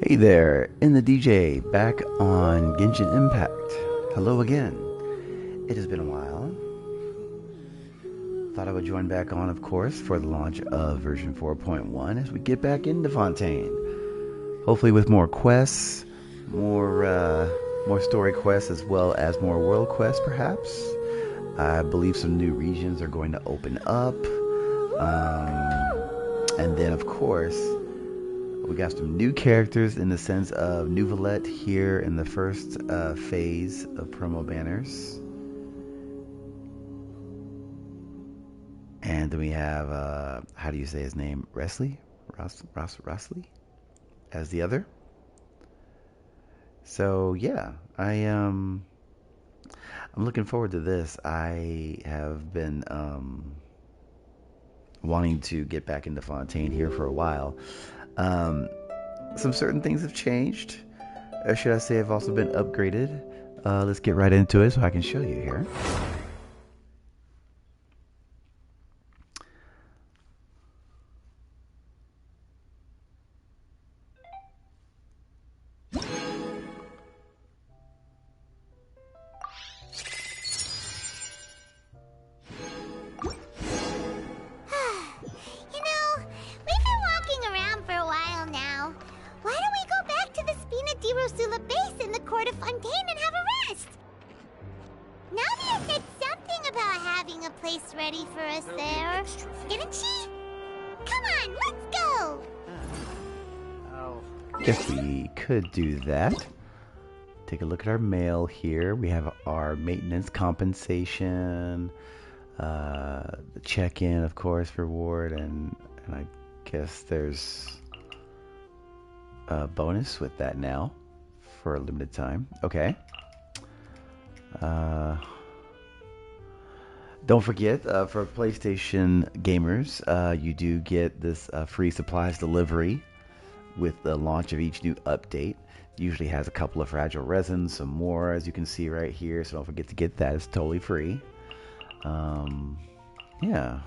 Hey there, in the DJ, back on Genshin Impact. Hello again. It has been a while. Thought I would join back on, of course, for the launch of version 4.1 as we get back into Fontaine. Hopefully with more quests, more story quests, as well as more world quests, perhaps. I believe some new regions are going to open up. And then, of course, we got some new characters in the sense of Nouvelette here in the first phase of promo banners. And then we have, how do you say his name? Rosley as the other. So yeah, I'm looking forward to this. I have been wanting to get back into Fontaine here for a while. Some certain things have changed, or should I say have also been upgraded. Let's get right into it so I can show you here. If we could do that, take a look at our mail here. We have our maintenance compensation, the check-in, of course, reward, and I guess there's a bonus with that now for a limited time. Okay. Don't forget, for PlayStation gamers, you do get this free supplies delivery with the launch of each new update. Usually has a couple of fragile resins, some more, as you can see right here, so don't forget to get that. It's totally free. Yeah,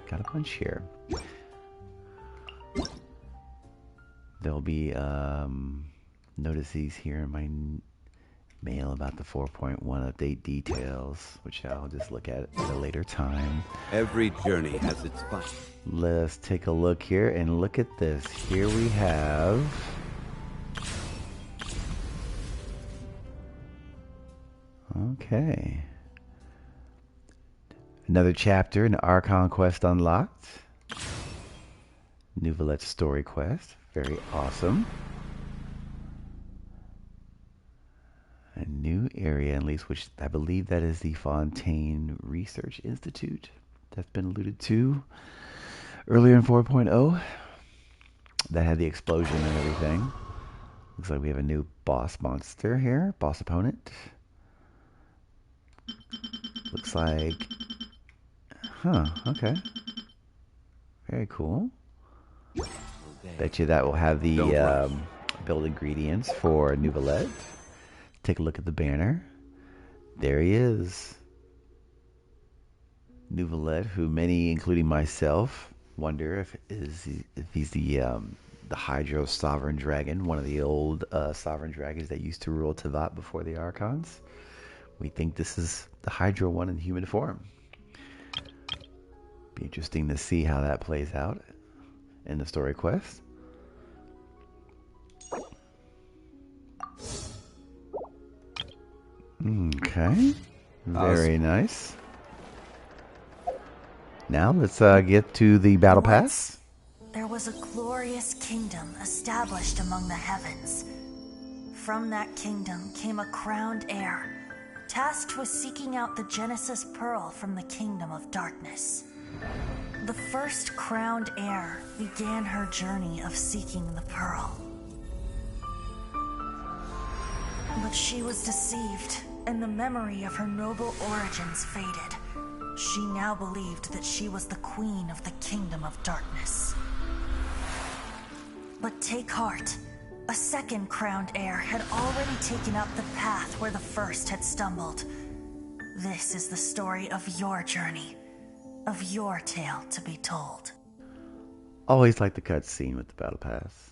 got a bunch here. There'll be notices here in my mail about the 4.1 update details, which I'll just look at a later time. Every journey has its fun. Let's take a look here and look at this. Here we have okay, another chapter in Archon quest unlocked. Nouvelette story quest, very awesome. A new area, at least, which I believe that is the Fontaine Research Institute that's been alluded to earlier in 4.0. That had the explosion and everything. Looks like we have a new boss monster here, boss opponent. Looks like, okay, very cool. Bet you that will have the build ingredients for Nouvelette. Take a look at the banner. There he is. Nouvelette, who many, including myself, wonder if he's the Hydro Sovereign Dragon, one of the old Sovereign Dragons that used to rule Teyvat before the Archons. We think this is the Hydro one in human form. Be interesting to see how that plays out in the story quest. Okay, very nice. Now let's get to the battle pass. There was a glorious kingdom established among the heavens. From that kingdom came a crowned heir, tasked with seeking out the Genesis Pearl from the kingdom of darkness. The first crowned heir began her journey of seeking the pearl. But she was deceived, and the memory of her noble origins faded. She now believed that she was the queen of the kingdom of darkness. But take heart. A second crowned heir had already taken up the path where the first had stumbled. This is the story of your journey, of your tale to be told. Always like the cutscene with the battle pass.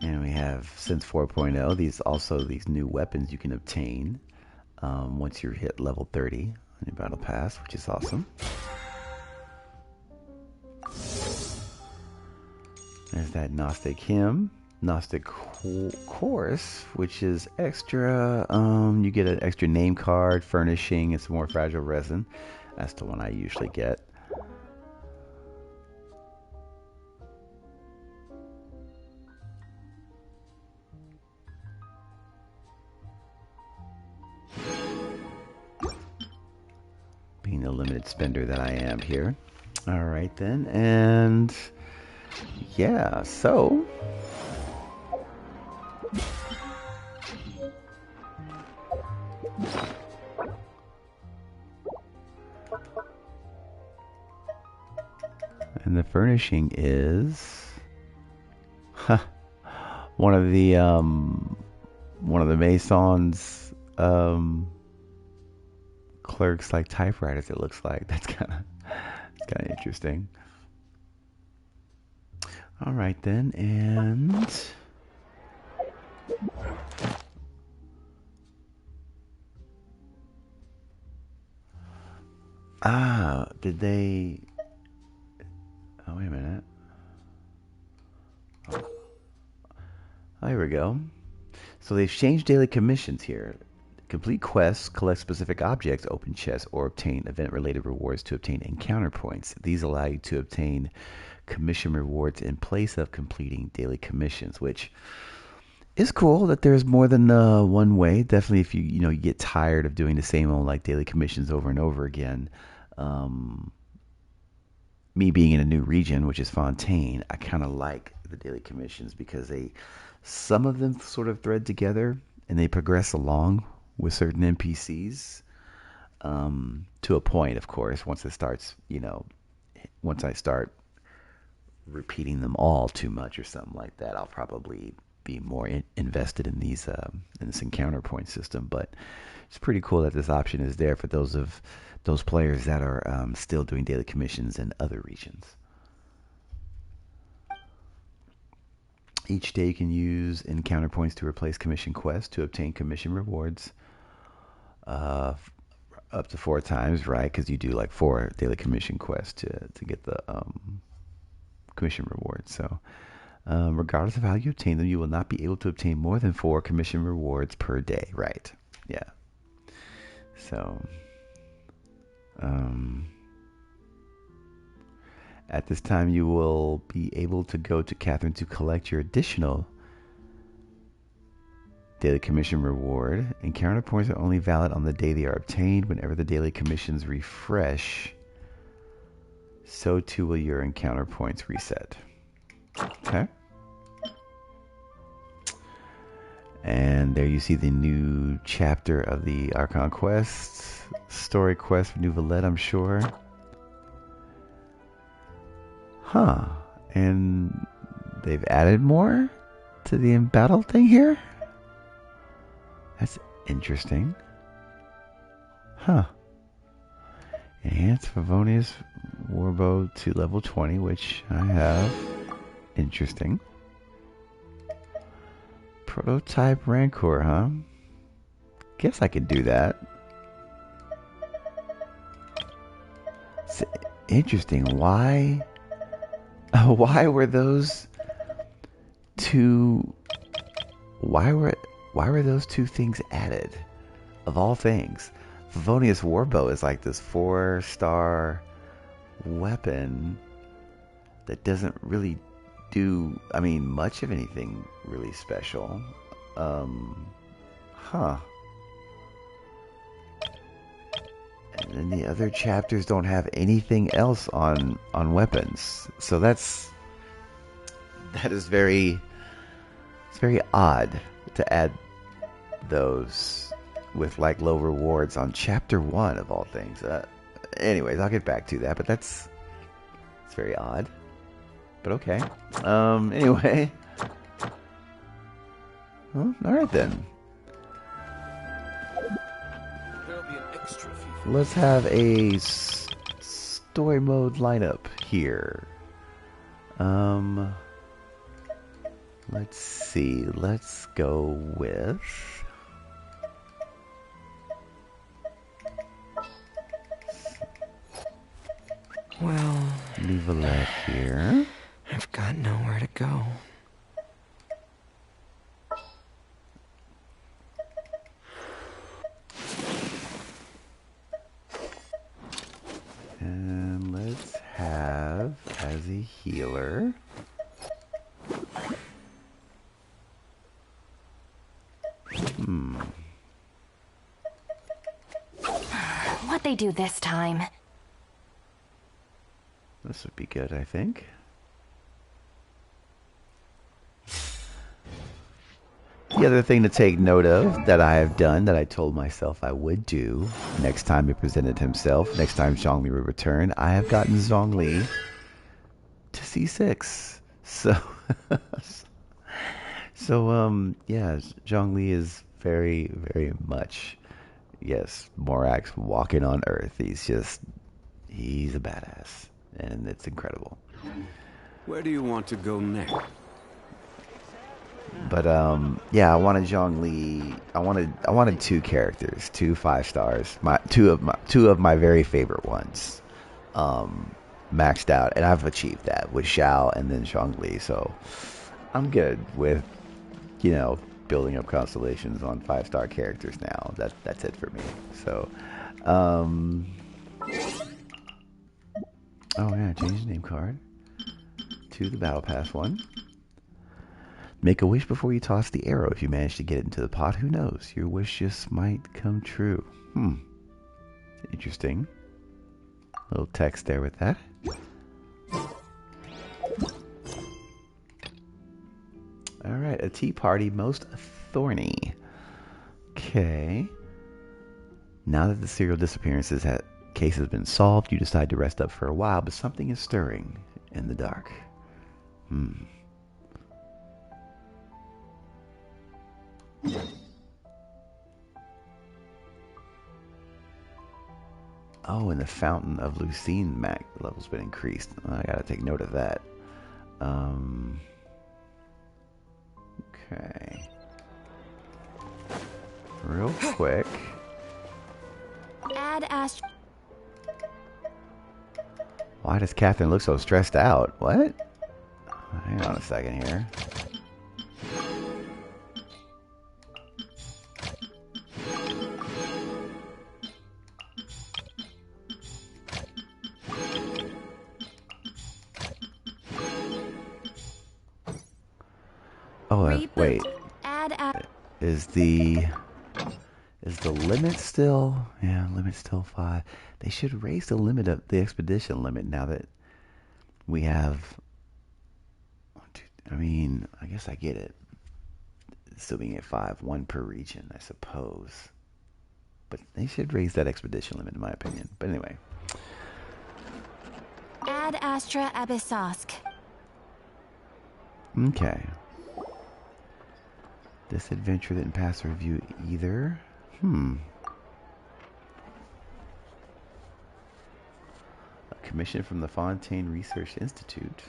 And we have, since 4.0, these new weapons you can obtain once you hit level 30 on your battle pass, which is awesome. There's that Gnostic hymn, Gnostic course, which is extra. You get an extra name card, furnishing, and some more fragile resin. That's the one I usually get. Being the limited spender that I am here. All right then, and yeah, so and the furnishing is one of the Mason's clerks, like typewriters. It looks like that's kind of interesting. All right then, and did they? Oh, wait a minute. Oh, here we go. So they've changed daily commissions here. Complete quests, collect specific objects, open chests, or obtain event-related rewards to obtain encounter points. These allow you to obtain commission rewards in place of completing daily commissions, which is cool that there's more than one way. Definitely, if you get tired of doing the same old like daily commissions over and over again. Me being in a new region, which is Fontaine, I kind of like the daily commissions because some of them sort of thread together and they progress along with certain NPCs to a point, of course. Once it starts, once I start repeating them all too much or something like that, I'll probably be more invested in this encounter point system. But it's pretty cool that this option is there for those players that are still doing daily commissions in other regions. Each day you can use encounter points to replace commission quests to obtain commission rewards up to 4 times, right? Because you do like 4 daily commission quests to get the commission rewards. So regardless of how you obtain them, you will not be able to obtain more than 4 commission rewards per day, right? Yeah. So at this time, you will be able to go to Catherine to collect your additional daily commission reward. Encounter points are only valid on the day they are obtained. Whenever the daily commissions refresh, so too will your encounter points reset. Okay. And there you see the new chapter of the Archon Quest. Story quest for New Valette, I'm sure. Huh. And they've added more to the in-battle thing here? That's interesting. Huh. Enhance Favonius Warbow to level 20, which I have. Interesting. Prototype Rancor, huh? Guess I could do that. It's interesting. Why were those two? Why were those 2 things added? Of all things, Favonius Warbow is like this 4-star weapon that doesn't really do, much of anything really special. Huh. And then the other chapters don't have anything else on weapons. So that is very odd to add those with like low rewards on chapter 1 of all things. Anyways, I'll get back to that, but it's very odd. But okay. Anyway. Well, alright then. Let's have a story mode lineup here. Let's see. Let's go with... Well, Neuvillette here. I've got nowhere to go. And let's have, as a healer... What'd they do this time? This would be good, I think. The other thing to take note of that I have done, that I told myself I would do next time he presented himself, next time Zhongli would return, I have gotten Zhongli to C6. So, yeah, Zhongli is very, very much, yes, Morax walking on Earth. He's a badass, and it's incredible. Where do you want to go next? But yeah, I wanted Zhongli. I wanted two characters, 2 5 stars. Two of my very favorite ones, maxed out, and I've achieved that with Xiao and then Zhongli. So I'm good with, building up constellations on 5-star characters now. That's it for me. So, oh yeah, change the name card to the Battle Pass one. Make a wish before you toss the arrow. If you manage to get it into the pot, who knows? Your wish just might come true. Interesting. Little text there with that. Alright, a tea party most thorny. Okay. Now that the serial disappearances case has been solved, you decide to rest up for a while, but something is stirring in the dark. Oh, and the Fountain of Lucine Mac level's been increased. I gotta take note of that. Okay. Real quick. Add Ast. Why does Catherine look so stressed out? What? Hang on a second here. Oh, wait. Is the limit still? Yeah, limit's still 5. They should raise the limit of the expedition limit now that we have. I mean, I guess I get it. Still being at 5, 1 per region, I suppose. But they should raise that expedition limit, in my opinion. But anyway. Ad Astra Abyssosk. Okay. This adventure didn't pass review either. A commission from the Fontaine Research Institute.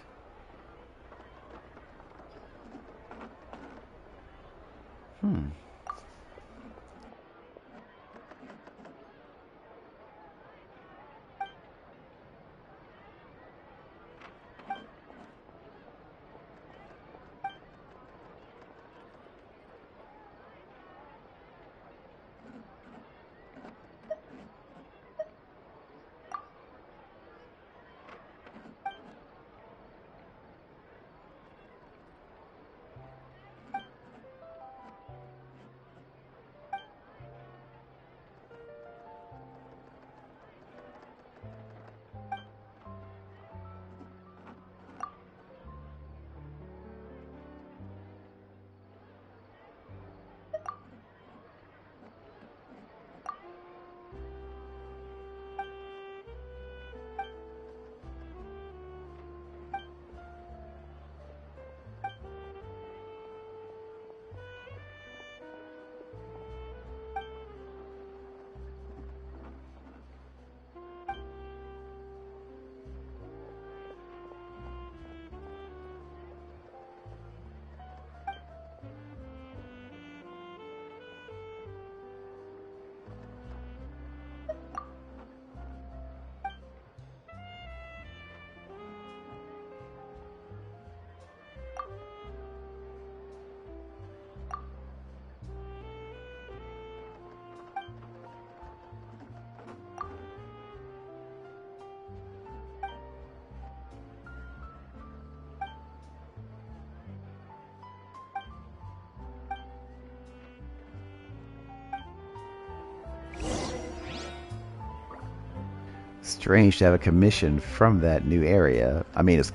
strange to have a commission from that new area. I mean, it's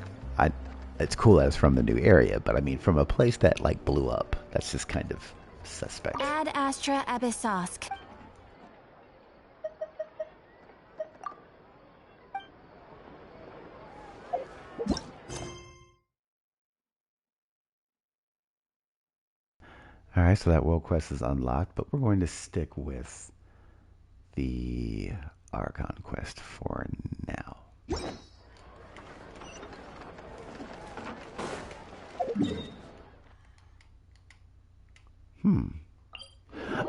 cool that it's from the new area, but I mean, from a place that like blew up. That's just kind of suspect. Ad Astra Abyssosk. Alright, so that world quest is unlocked, but we're going to stick with the Archon quest for now.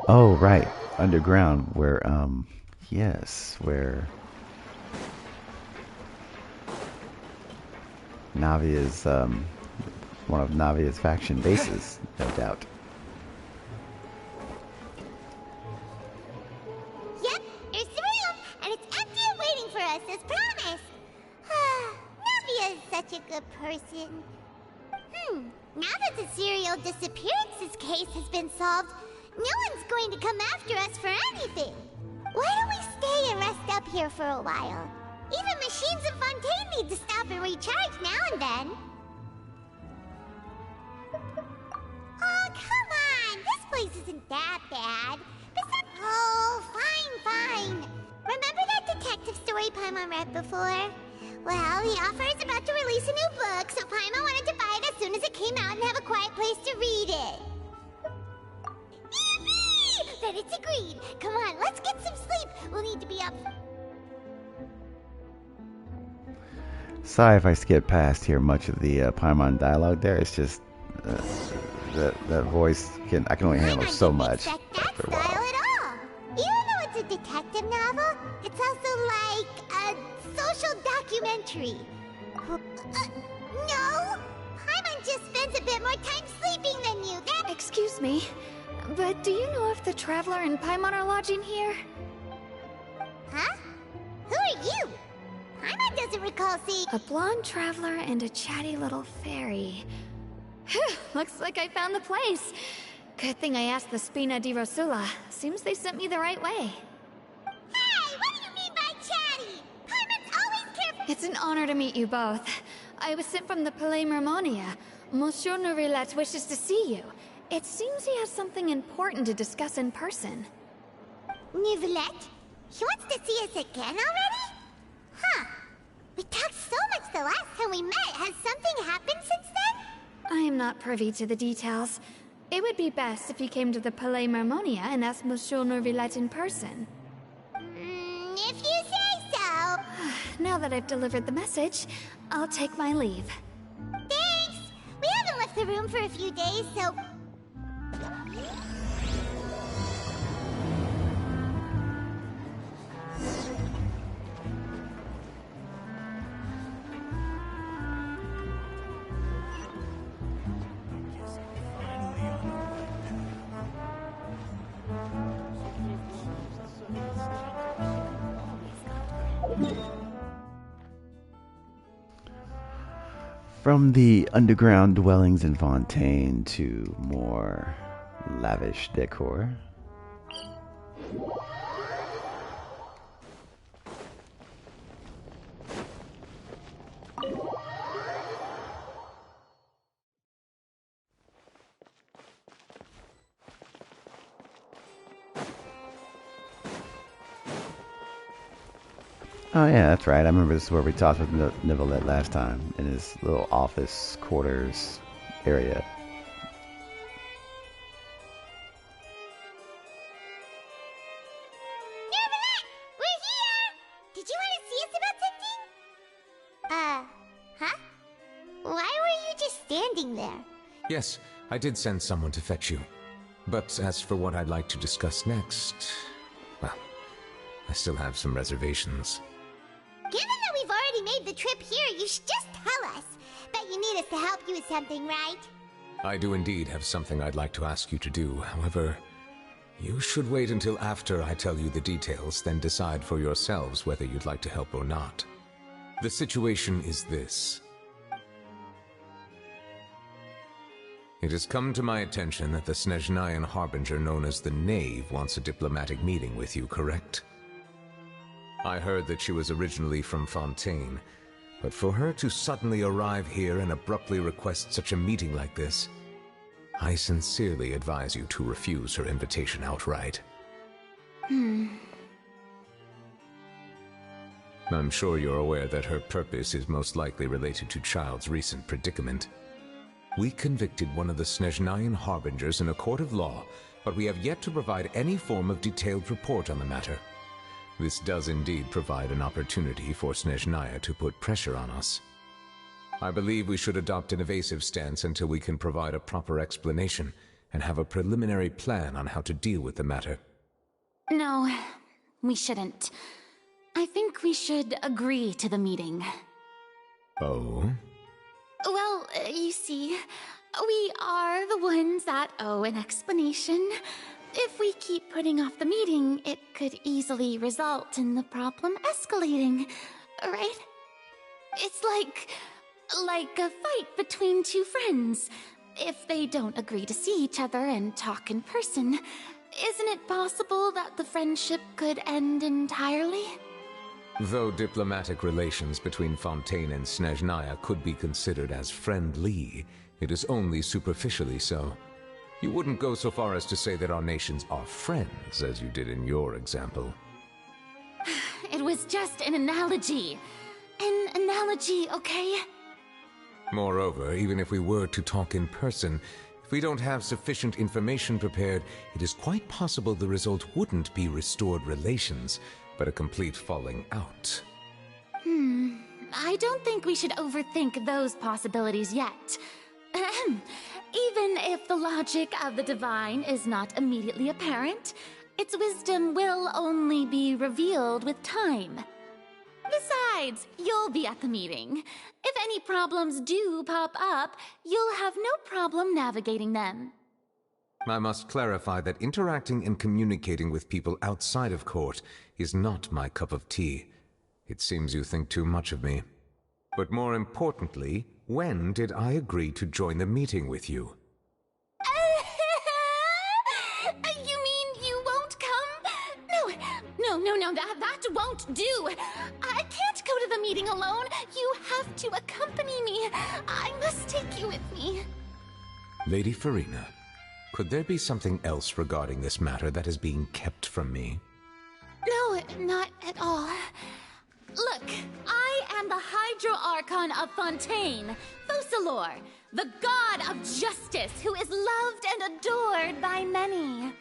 Oh, right. Underground, where, yes, where Navia's, one of Navia's faction bases, no doubt. Yep, here's the room, and it's empty and waiting for us as promised. Navia is such a good person. Now that the serial disappearances case has been solved, no one's going to come after us for anything. Why don't we stay and rest up here for a while? Even machines in Fontaine need to stop and recharge now and then. Oh, come on! This place isn't that bad. Oh, fine. Remember that detective story Paimon read before? Well, the author is about to release a new book, so Paimon wanted to buy it as soon as it came out and have a quiet place to read it. Yippee! Then it's agreed. Come on, let's get some sleep. We'll need to be up. Sorry if I skip past here much of the Paimon dialogue there. It's just that voice I can only handle so much That after a style while. at all. Even though it's a detective novel, it's also like a social documentary. No! Paimon just spends a bit more time sleeping than you. Excuse me, but do you know if the Traveler and Paimon are lodging here? Huh? Who are you? Paimon doesn't recall seeing... A blonde Traveler and a chatty little fairy. Phew, looks like I found the place. Good thing I asked the Spina di Rosula. Seems they sent me the right way. Hey, what do you mean by chatty? Paimon's always careful... It's an honor to meet you both. I was sent from the Palais Mermonia. Monsieur Nourillet wishes to see you. It seems he has something important to discuss in person. Nouvelette? He wants to see us again already? Huh. We talked so much the last time we met. Has something happened since then? I am not privy to the details. It would be best if you came to the Palais Mermonia and asked Monsieur Nourillet in person. If you say so. Now that I've delivered the message, I'll take my leave. Thanks! We haven't left the room for a few days, so... From the underground dwellings in Fontaine to more lavish decor. Oh yeah, that's right. I remember this is where we talked with Nivelette last time, in his little office quarters area. Nouvelette! We're here! Did you want to see us about something? Huh? Why were you just standing there? Yes, I did send someone to fetch you. But as for what I'd like to discuss next, well, I still have some reservations. Given that we've already made the trip here, you should just tell us. Bet you need us to help you with something, right? I do indeed have something I'd like to ask you to do. However, you should wait until after I tell you the details, then decide for yourselves whether you'd like to help or not. The situation is this. It has come to my attention that the Snezhnayan Harbinger known as the Knave wants a diplomatic meeting with you, correct? I heard that she was originally from Fontaine, but for her to suddenly arrive here and abruptly request such a meeting like this, I sincerely advise you to refuse her invitation outright. I'm sure you're aware that her purpose is most likely related to Child's recent predicament. We convicted one of the Snezhnayan harbingers in a court of law, but we have yet to provide any form of detailed report on the matter. This does indeed provide an opportunity for Snezhnaya to put pressure on us. I believe we should adopt an evasive stance until we can provide a proper explanation and have a preliminary plan on how to deal with the matter. No, we shouldn't. I think we should agree to the meeting. Oh? Well, you see, we are the ones that owe an explanation. If we keep putting off the meeting, it could easily result in the problem escalating, right? It's like a fight between two friends. If they don't agree to see each other and talk in person, isn't it possible that the friendship could end entirely? Though diplomatic relations between Fontaine and Snezhnaya could be considered as friendly, it is only superficially so. You wouldn't go so far as to say that our nations are friends, as you did in your example. It was just an analogy. An analogy, okay? Moreover, even if we were to talk in person, if we don't have sufficient information prepared, it is quite possible the result wouldn't be restored relations, but a complete falling out. I don't think we should overthink those possibilities yet. Even if the logic of the divine is not immediately apparent, its wisdom will only be revealed with time. Besides, you'll be at the meeting. If any problems do pop up, you'll have no problem navigating them. I must clarify that interacting and communicating with people outside of court is not my cup of tea. It seems you think too much of me. But more importantly, when did I agree to join the meeting with you? You mean you won't come? No, that won't do. I can't go to the meeting alone. You have to accompany me. I must take you with me. Lady Farina, could there be something else regarding this matter that is being kept from me? No, not at all. Look, I am the Hydro Archon of Fontaine, Focalor, the god of justice who is loved and adored by many.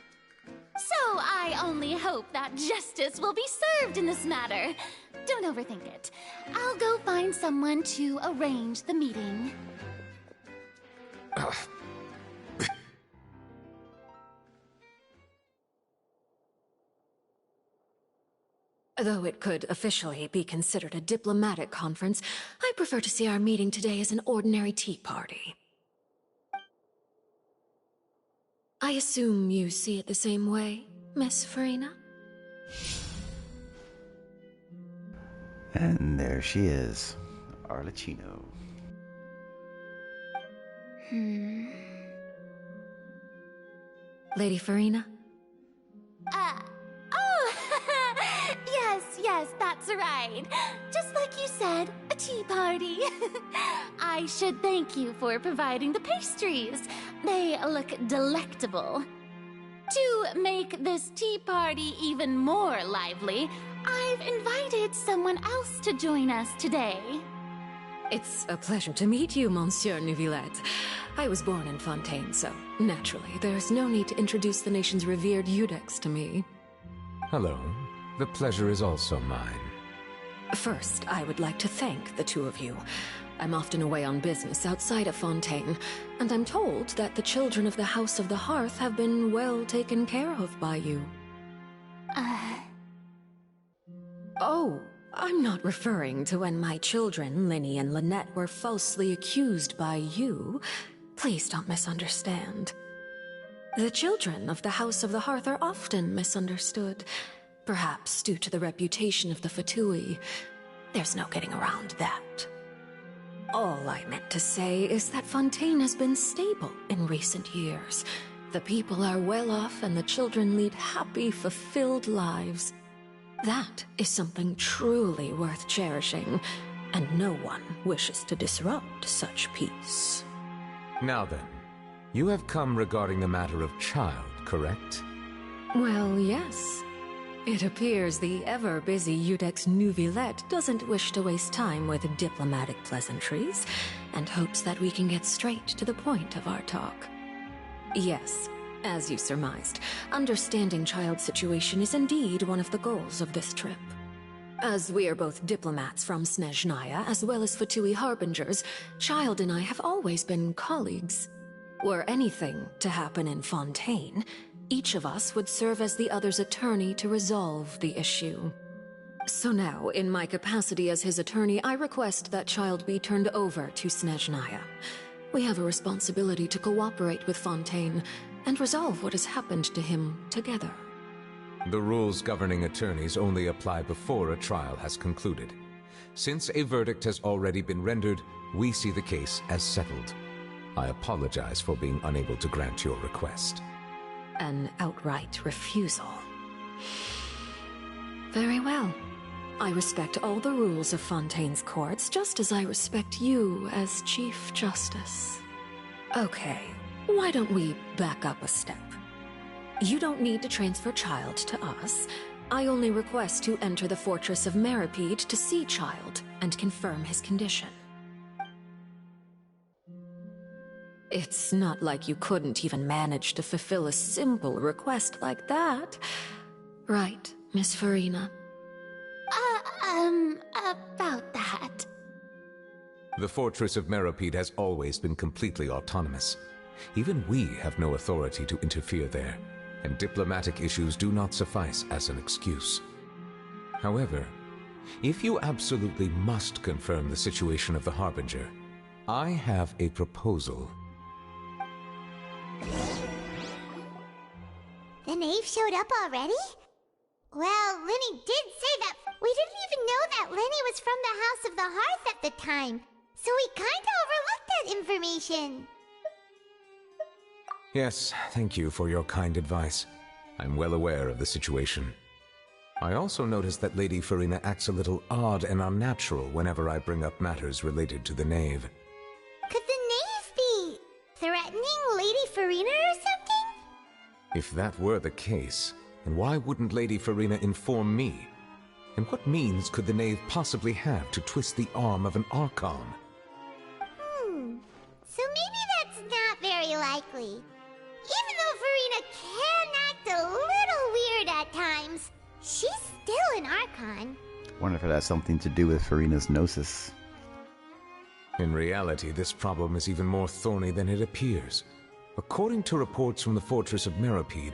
So I only hope that justice will be served in this matter. Don't overthink it. I'll go find someone to arrange the meeting. Though it could officially be considered a diplomatic conference, I prefer to see our meeting today as an ordinary tea party. I assume you see it the same way, Miss Farina? And there she is, Arlecchino. Lady Farina? Yes, that's right. Just like you said, a tea party. I should thank you for providing the pastries. They look delectable. To make this tea party even more lively, I've invited someone else to join us today. It's a pleasure to meet you, Monsieur Neuvillette. I was born in Fontaine, so naturally, there's no need to introduce the nation's revered Eudex to me. Hello. The pleasure is also mine. First, I would like to thank the two of you. I'm often away on business outside of Fontaine, and I'm told that the children of the House of the Hearth have been well taken care of by you. Oh, I'm not referring to when my children, Linny and Lynette, were falsely accused by you. Please don't misunderstand. The children of the House of the Hearth are often misunderstood, perhaps due to the reputation of the Fatui. There's no getting around that. All I meant to say is that Fontaine has been stable in recent years. The people are well off and the children lead happy, fulfilled lives. That is something truly worth cherishing, and no one wishes to disrupt such peace. Now then, you have come regarding the matter of child, correct? Well, yes. It appears the ever-busy Iudex Neuvillette doesn't wish to waste time with diplomatic pleasantries, and hopes that we can get straight to the point of our talk. Yes, as you surmised, understanding Child's situation is indeed one of the goals of this trip. As we are both diplomats from Snezhnaya as well as Fatui Harbingers, Child and I have always been colleagues. Were anything to happen in Fontaine, each of us would serve as the other's attorney to resolve the issue. So now, in my capacity as his attorney, I request that Child be turned over to Snezhnaya. We have a responsibility to cooperate with Fontaine and resolve what has happened to him together. The rules governing attorneys only apply before a trial has concluded. Since a verdict has already been rendered, we see the case as settled. I apologize for being unable to grant your request. An outright refusal. Very well. I respect all the rules of Fontaine's courts, just as I respect you as Chief Justice. Okay, why don't we back up a step? You don't need to transfer Child to us. I only request to enter the Fortress of Meripede to see Child and confirm his condition. It's not like you couldn't even manage to fulfill a simple request like that. Right, Miss Farina? About that. The Fortress of Meripede has always been completely autonomous. Even we have no authority to interfere there, and diplomatic issues do not suffice as an excuse. However, if you absolutely must confirm the situation of the Harbinger, I have a proposal. The knave showed up already? Well, Lenny did say that. We didn't even know that Lenny was from the House of the Hearth at the time, so we kinda overlooked that information. Yes, thank you for your kind advice. I'm well aware of the situation. I also noticed that Lady Farina acts a little odd and unnatural whenever I bring up matters related to the knave. Could the knave be threatening Lady Farina or something? If that were the case, then why wouldn't Lady Farina inform me? And what means could the knave possibly have to twist the arm of an Archon? So maybe that's not very likely. Even though Farina can act a little weird at times, she's still an Archon. Wonder if it has something to do with Farina's gnosis. In reality, this problem is even more thorny than it appears. According to reports from the Fortress of Meripede,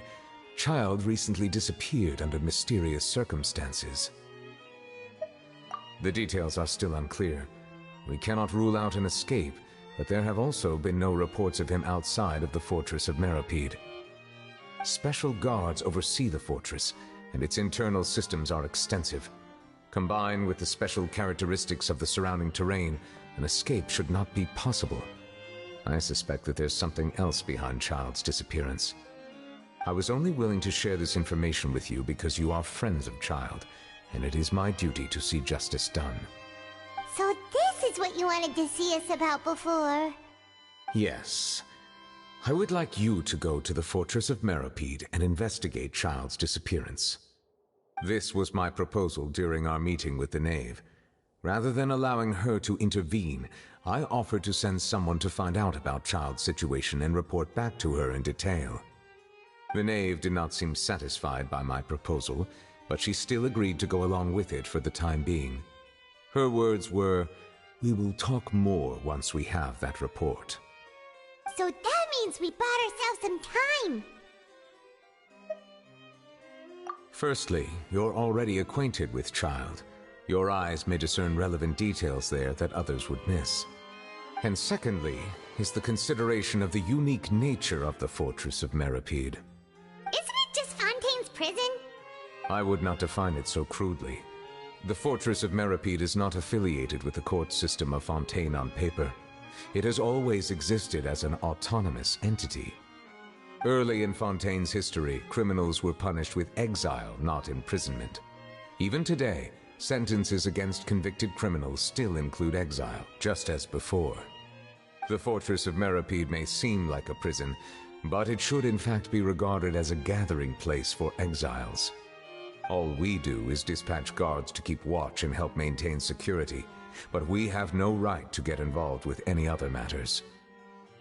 Child recently disappeared under mysterious circumstances. The details are still unclear. We cannot rule out an escape, but there have also been no reports of him outside of the Fortress of Meripede. Special guards oversee the fortress, and its internal systems are extensive. Combined with the special characteristics of the surrounding terrain, an escape should not be possible. I suspect that there's something else behind Child's disappearance. I was only willing to share this information with you because you are friends of Child, and it is my duty to see justice done. So this is what you wanted to see us about before. Yes. I would like you to go to the Fortress of Meripede and investigate Child's disappearance. This was my proposal during our meeting with the knave. Rather than allowing her to intervene, I offered to send someone to find out about Child's situation and report back to her in detail. The knave did not seem satisfied by my proposal, but she still agreed to go along with it for the time being. Her words were, "We will talk more once we have that report." So that means we bought ourselves some time. Firstly, you're already acquainted with Child. Your eyes may discern relevant details there that others would miss. And secondly, is the consideration of the unique nature of the Fortress of Meripede. Isn't it just Fontaine's prison? I would not define it so crudely. The Fortress of Meripede is not affiliated with the court system of Fontaine on paper. It has always existed as an autonomous entity. Early in Fontaine's history, criminals were punished with exile, not imprisonment. Even today, sentences against convicted criminals still include exile, just as before. The fortress of Meripede may seem like a prison, but it should in fact be regarded as a gathering place for exiles. All we do is dispatch guards to keep watch and help maintain security, but we have no right to get involved with any other matters.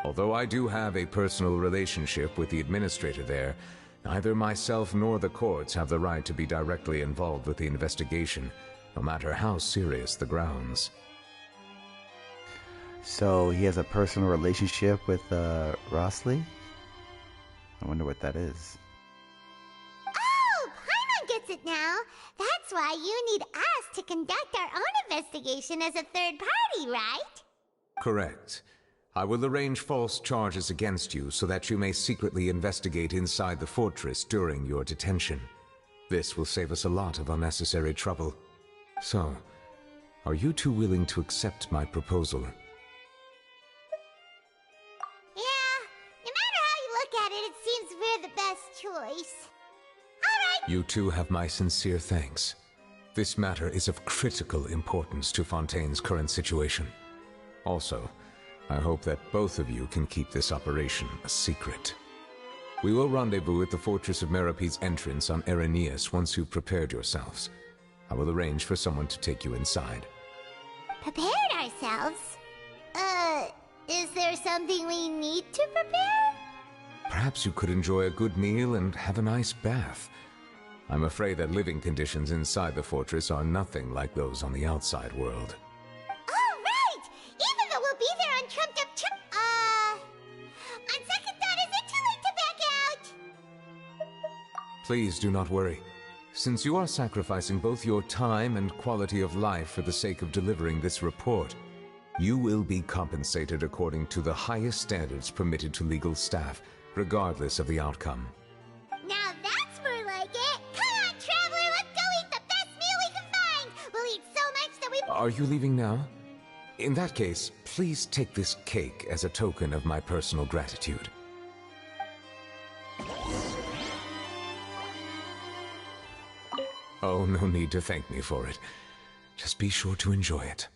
Although I do have a personal relationship with the administrator there, neither myself nor the courts have the right to be directly involved with the investigation, no matter how serious the grounds. So he has a personal relationship with Rossley? I wonder what that is. Oh, Paimon gets it now. That's why you need us to conduct our own investigation as a third party, right? Correct. I will arrange false charges against you so that you may secretly investigate inside the fortress during your detention. This will save us a lot of unnecessary trouble. So, are you two willing to accept my proposal? Yeah, no matter how you look at it, it seems we're the best choice. Alright! You two have my sincere thanks. This matter is of critical importance to Fontaine's current situation. Also, I hope that both of you can keep this operation a secret. We will rendezvous at the Fortress of Meripede's entrance on Erinius once you've prepared yourselves. I will arrange for someone to take you inside. Prepared ourselves? Is there something we need to prepare? Perhaps you could enjoy a good meal and have a nice bath. I'm afraid that living conditions inside the fortress are nothing like those on the outside world. Oh, right! Even though we'll be there on trumped up on second thought, is it too late to back out? Please do not worry. Since you are sacrificing both your time and quality of life for the sake of delivering this report, you will be compensated according to the highest standards permitted to legal staff, regardless of the outcome. Now that's more like it! Come on, traveler, let's go eat the best meal we can find! We'll eat so much that we... Are you leaving now? In that case, please take this cake as a token of my personal gratitude. Oh, no need to thank me for it. Just be sure to enjoy it.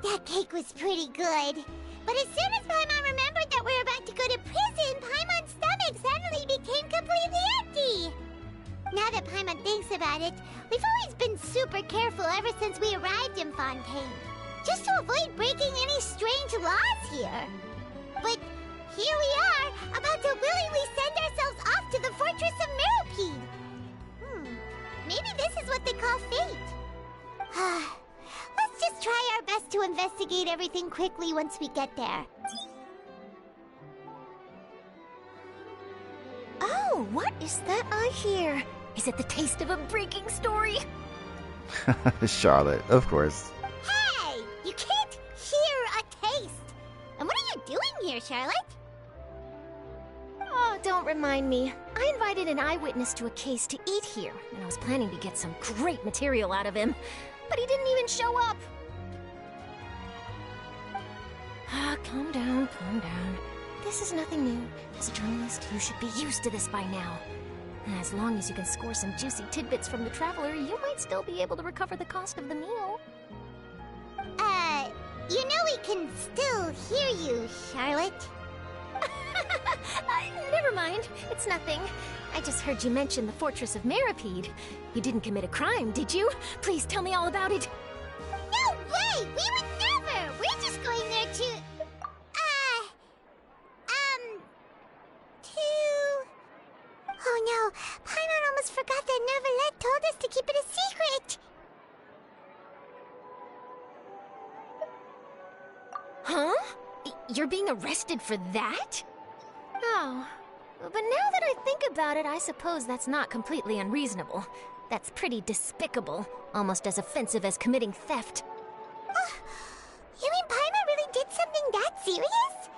That cake was pretty good. But as soon as Paimon remembered that we're about to go to prison, Paimon's stomach suddenly became completely empty. Now that Paimon thinks about it, we've always been super careful ever since we arrived in Fontaine, just to avoid breaking any strange laws here. But here we are, about to willingly send ourselves off to the Fortress of Meripede. Maybe this is what they call fate. Let's just try our best to investigate everything quickly once we get there. Oh, what is that I hear? Is it the taste of a breaking story? Charlotte, of course. Hey! You can't hear a taste! And what are you doing here, Charlotte? Oh, don't remind me. I invited an eyewitness to a case to eat here, and I was planning to get some great material out of him, but he didn't even show up. Calm down, calm down. This is nothing new. As a journalist, you should be used to this by now. As long as you can score some juicy tidbits from the Traveler, you might still be able to recover the cost of the meal. You know we can still hear you, Charlotte. Never mind. It's nothing. I just heard you mention the Fortress of Meripede. You didn't commit a crime, did you? Please tell me all about it. No way! We would never! We're just going there to... Oh no, Paimon almost forgot that Neverlet told us to keep it a secret! Huh? You're being arrested for that? Oh, but now that I think about it, I suppose that's not completely unreasonable. That's pretty despicable, almost as offensive as committing theft. You mean Paimon really did something that serious?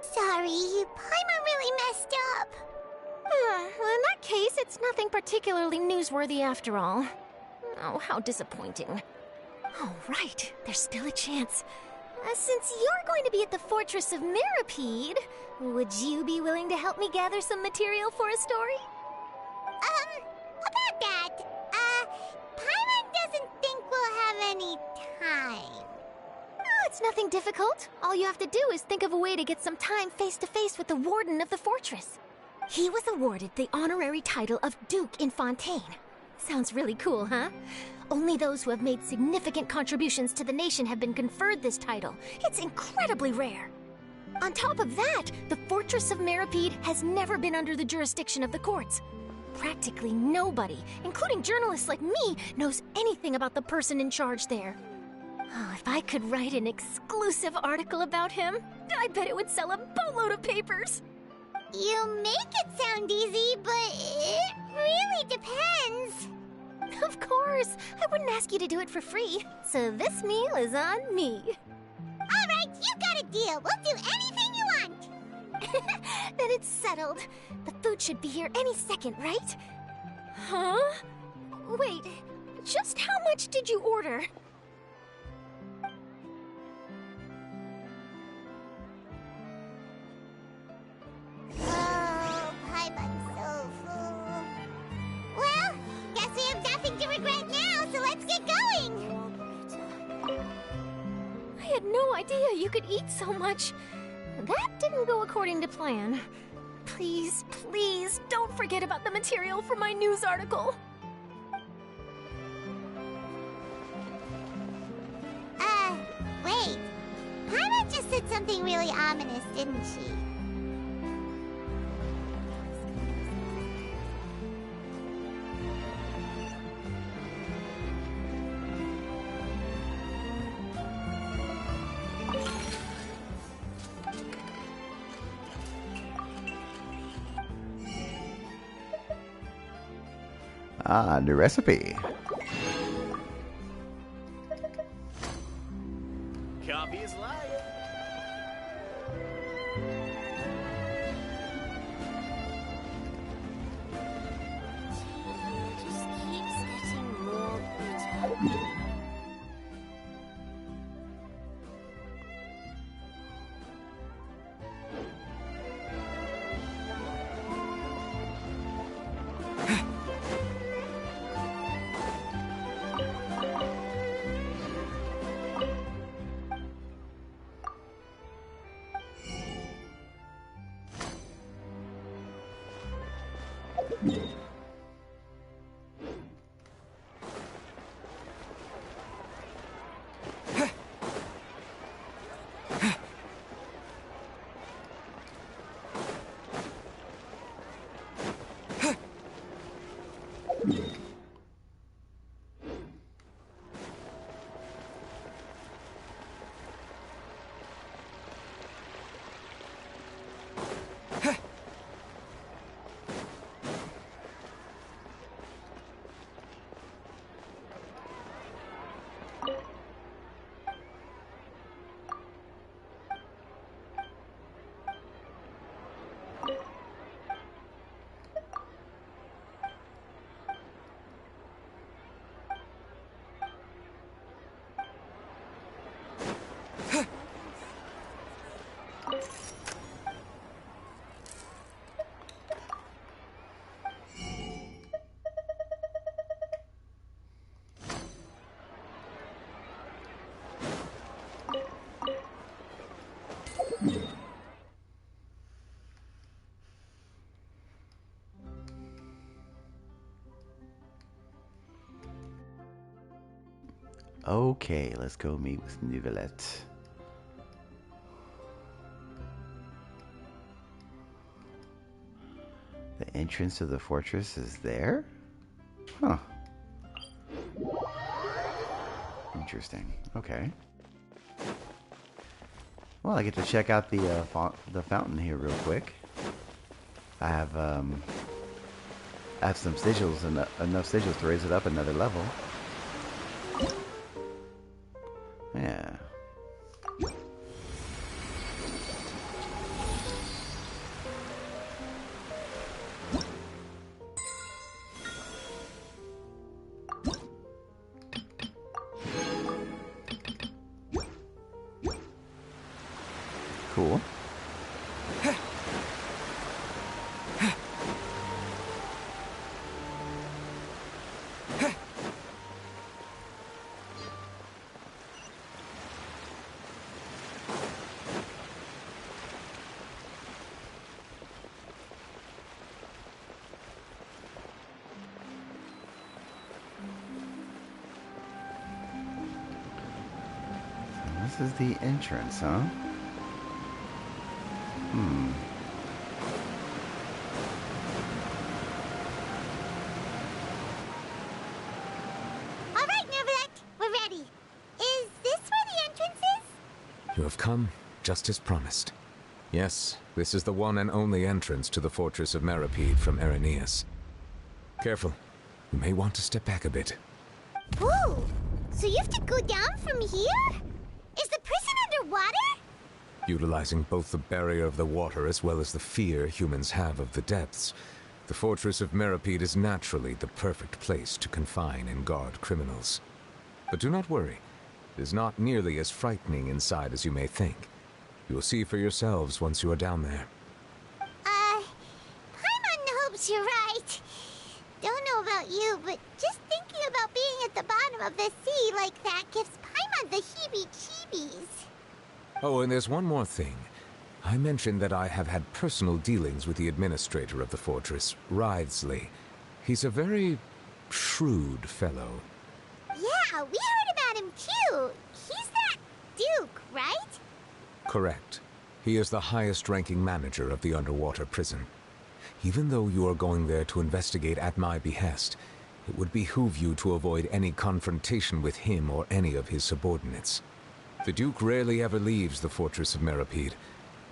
Sorry, Paimon really messed up. Well, in that case, it's nothing particularly newsworthy after all. Oh, how disappointing. Oh, right, there's still a chance. Since you're going to be at the Fortress of Meripede, would you be willing to help me gather some material for a story? About that, Paimon doesn't think we'll have any time. Oh, it's nothing difficult. All you have to do is think of a way to get some time face-to-face with the Warden of the Fortress. He was awarded the honorary title of Duke in Fontaine. Sounds really cool, huh? Only those who have made significant contributions to the nation have been conferred this title. It's incredibly rare. On top of that, the Fortress of Meripede has never been under the jurisdiction of the courts. Practically nobody, including journalists like me, knows anything about the person in charge there. Oh, if I could write an exclusive article about him, I bet it would sell a boatload of papers. You make it sound easy, but it really depends. Of course, I wouldn't ask you to do it for free, so this meal is on me. All right, you got a deal. We'll do anything you want. Then it's settled. The food should be here any second, right? Huh? Wait, just how much did you order? Oh, Paimon's so full. Well, guess we have nothing to regret now, so let's get going. I had no idea you could eat so much. That didn't go according to plan. Please, please, don't forget about the material for my news article. Wait. Paimon just said something really ominous, didn't she? Ah, new recipe. Copy is live. Just keeps getting more bitter. Okay, let's go meet with Neuvillette. The entrance to the fortress is there? Huh. Interesting. Okay. Well, I get to check out the fountain here real quick. I have some sigils and enough sigils to raise it up another level. Yeah. Cool. This is the entrance, huh? All right, Neuvillette, we're ready. Is this where the entrance is? You have come, just as promised. Yes, this is the one and only entrance to the fortress of Meripede from Irenaeus. Careful. You may want to step back a bit. Whoa! So you have to go down from here? Is the prison underwater? Utilizing both the barrier of the water as well as the fear humans have of the depths, the fortress of Meripede is naturally the perfect place to confine and guard criminals. But do not worry. It is not nearly as frightening inside as you may think. You will see for yourselves once you are down there. Paimon hopes you're right. Don't know about you, but just thinking about being at the bottom of the sea like that gives Paimon the heebie-jeebies. Oh, and there's one more thing. I mentioned that I have had personal dealings with the administrator of the fortress, Writhsley. He's a very shrewd fellow. Yeah, we heard about him too. He's that Duke, right? Correct. He is the highest-ranking manager of the underwater prison. Even though you are going there to investigate at my behest, it would behoove you to avoid any confrontation with him or any of his subordinates. The Duke rarely ever leaves the fortress of Meripede,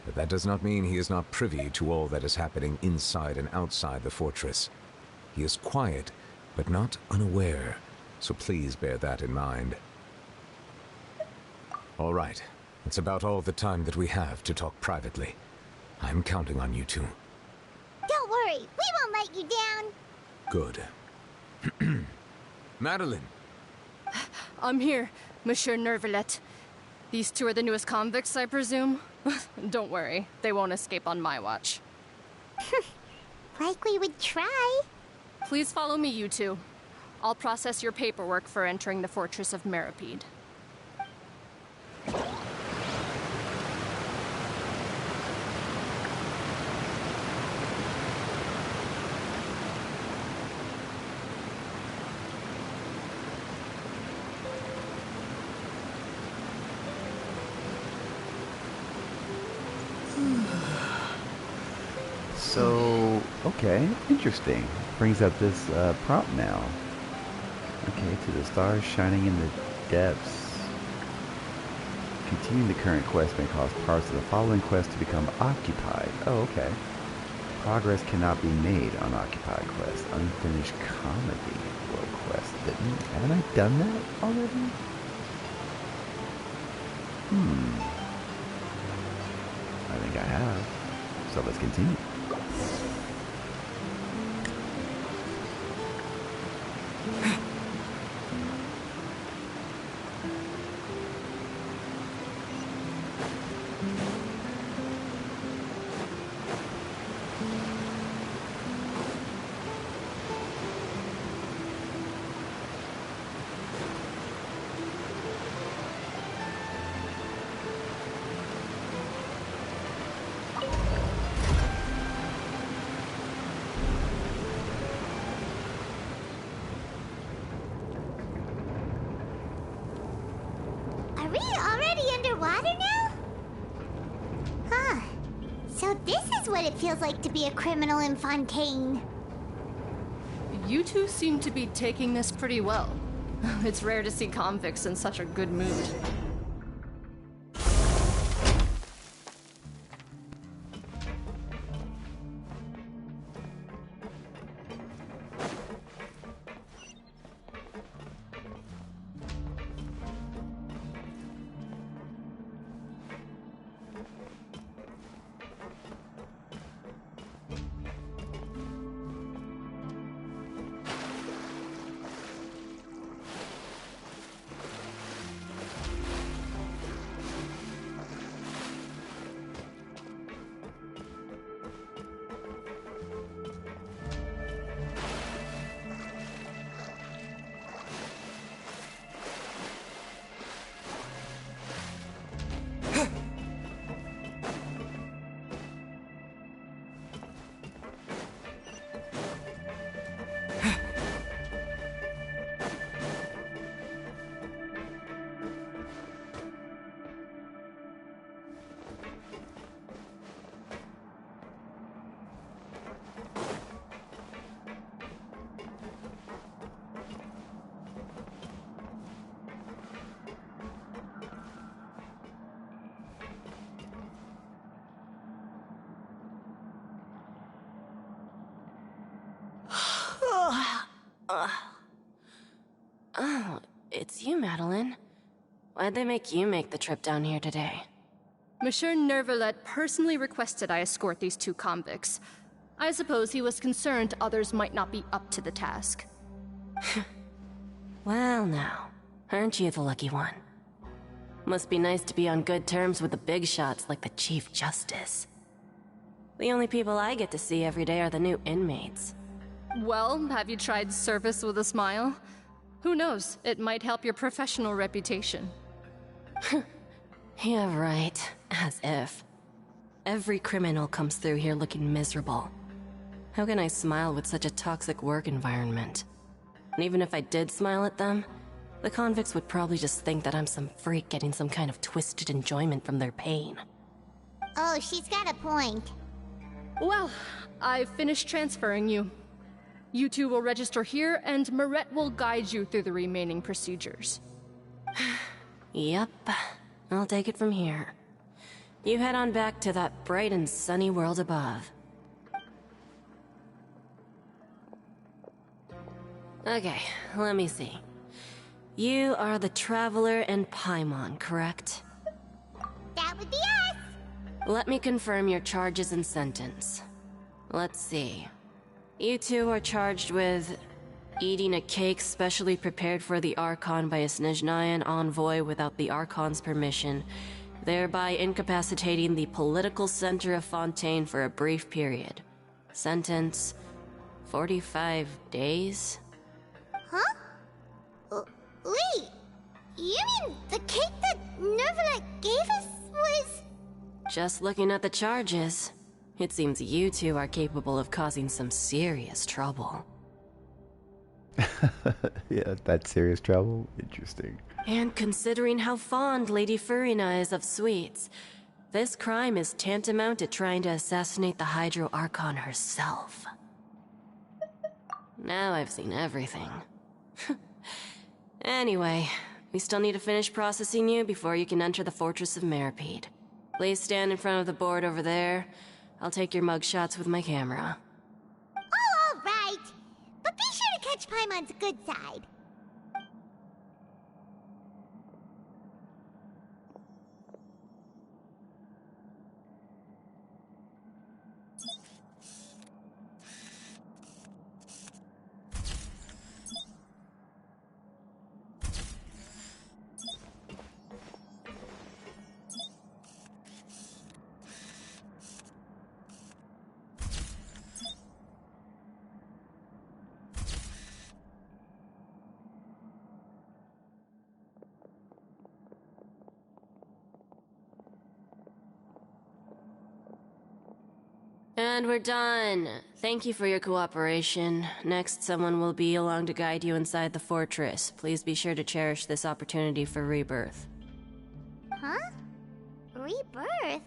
but that does not mean he is not privy to all that is happening inside and outside the fortress. He is quiet, but not unaware, so please bear that in mind. All right, that's about all the time that we have to talk privately. I'm counting on you two. Don't worry, we won't let you down. Good. Madeline! I'm here, Monsieur Neuvillette. These two are the newest convicts, I presume? Don't worry, they won't escape on my watch. Like we would try. Please follow me, you two. I'll process your paperwork for entering the fortress of Meripede. So, okay, interesting. Brings up this prompt now. Okay, to the stars shining in the depths. Continuing the current quest may cause parts of the following quest to become occupied. Oh, okay. Progress cannot be made on occupied quest. Unfinished comedy world quest. Haven't I done that already? I think I have. So let's continue. is what it feels like to be a criminal in Fontaine. You two seem to be taking this pretty well. It's rare to see convicts in such a good mood. Oh, it's you, Madeline. Why'd they make you make the trip down here today? Monsieur Nervalet personally requested I escort these two convicts. I suppose he was concerned others might not be up to the task. Well now, aren't you the lucky one? Must be nice to be on good terms with the big shots like the Chief Justice. The only people I get to see every day are the new inmates. Well, have you tried service with a smile? Who knows, it might help your professional reputation. Yeah, right. As if. Every criminal comes through here looking miserable. How can I smile with such a toxic work environment? And even if I did smile at them, the convicts would probably just think that I'm some freak getting some kind of twisted enjoyment from their pain. Oh, she's got a point. Well, I've finished transferring you. You two will register here, and Marette will guide you through the remaining procedures. Yep, I'll take it from here. You head on back to that bright and sunny world above. Okay, let me see. You are the Traveler and Paimon, correct? That would be us! Let me confirm your charges and sentence. Let's see. You two are charged with eating a cake specially prepared for the Archon by a Snezhnayan envoy without the Archon's permission, thereby incapacitating the political center of Fontaine for a brief period. Sentence: 45 days? Huh? Wait, you mean the cake that Nervalet gave us was... Just looking at the charges, it seems you two are capable of causing some serious trouble. Yeah, that's serious trouble? Interesting. And considering how fond Lady Furina is of sweets, this crime is tantamount to trying to assassinate the Hydro Archon herself. Now I've seen everything. Anyway, we still need to finish processing you before you can enter the Fortress of Meripede. Please stand in front of the board over there. I'll take your mugshots with my camera. Oh, all right. But be sure to catch Paimon's good side. And we're done. Thank you for your cooperation. Next, someone will be along to guide you inside the fortress. Please be sure to cherish this opportunity for rebirth. Huh? Rebirth? Isn't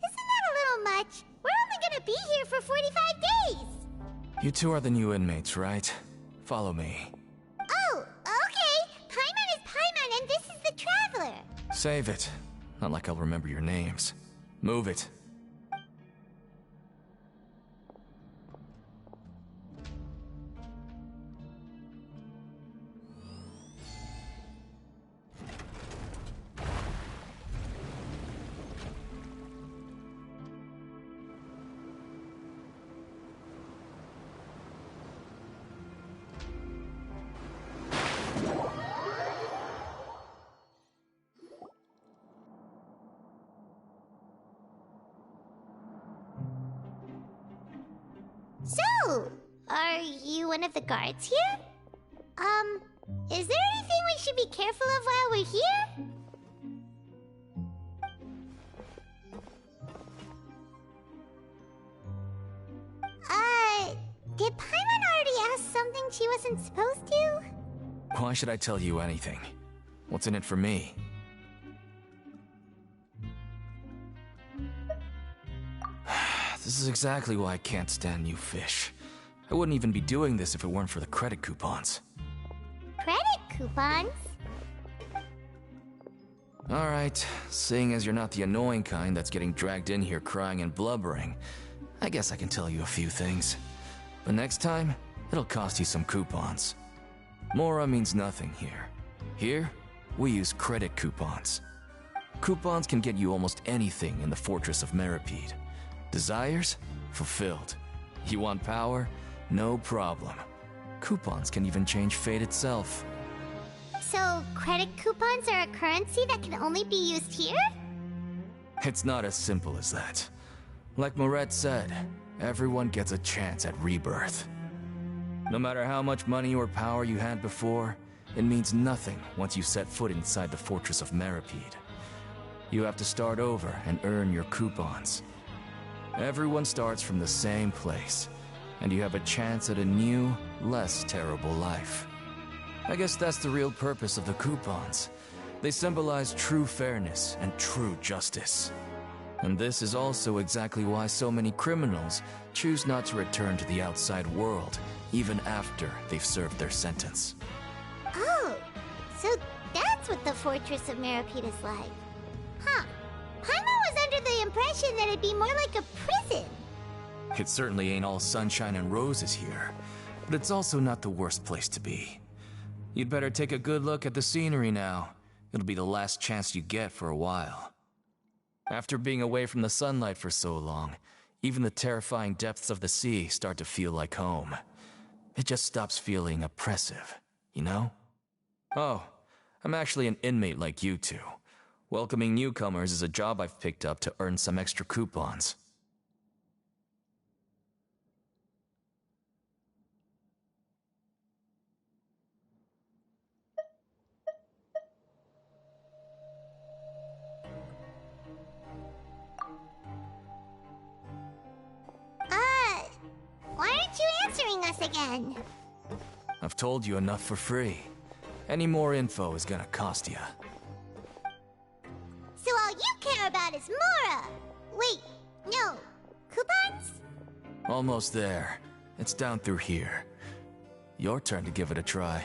that a little much? We're gonna be here for 45 days. You two are the new inmates, right? Follow me. Oh, okay. Paimon is Paimon and this is the Traveler. Save it. Not like I'll remember your names. Move it. So, are you one of the guards here? Is there anything we should be careful of while we're here? Did Paimon already ask something she wasn't supposed to? Why should I tell you anything? What's in it for me? This is exactly why I can't stand you fish. I wouldn't even be doing this if it weren't for the credit coupons. Credit coupons? Alright, seeing as you're not the annoying kind that's getting dragged in here crying and blubbering, I guess I can tell you a few things. But next time, it'll cost you some coupons. Mora means nothing here. Here, we use credit coupons. Coupons can get you almost anything in the Fortress of Meripede. Desires? Fulfilled. You want power? No problem. Coupons can even change fate itself. So, credit coupons are a currency that can only be used here? It's not as simple as that. Like Moret said, everyone gets a chance at rebirth. No matter how much money or power you had before, it means nothing once you set foot inside the Fortress of Meripede. You have to start over and earn your coupons. Everyone starts from the same place, and you have a chance at a new, less terrible life. I guess that's the real purpose of the coupons. They symbolize true fairness and true justice. And this is also exactly why so many criminals choose not to return to the outside world, even after they've served their sentence. Oh, so that's what the Fortress of Meripede is like. Huh. Paimon was under the impression that it'd be more like a prison. It certainly ain't all sunshine and roses here, but it's also not the worst place to be. You'd better take a good look at the scenery now. It'll be the last chance you get for a while. After being away from the sunlight for so long, even the terrifying depths of the sea start to feel like home. It just stops feeling oppressive, you know? Oh, I'm actually an inmate like you two. Welcoming newcomers is a job I've picked up to earn some extra coupons. Why aren't you answering us again? I've told you enough for free. Any more info is gonna cost you. So all you care about is Mora! Wait, no. Coupons? Almost there. It's down through here. Your turn to give it a try.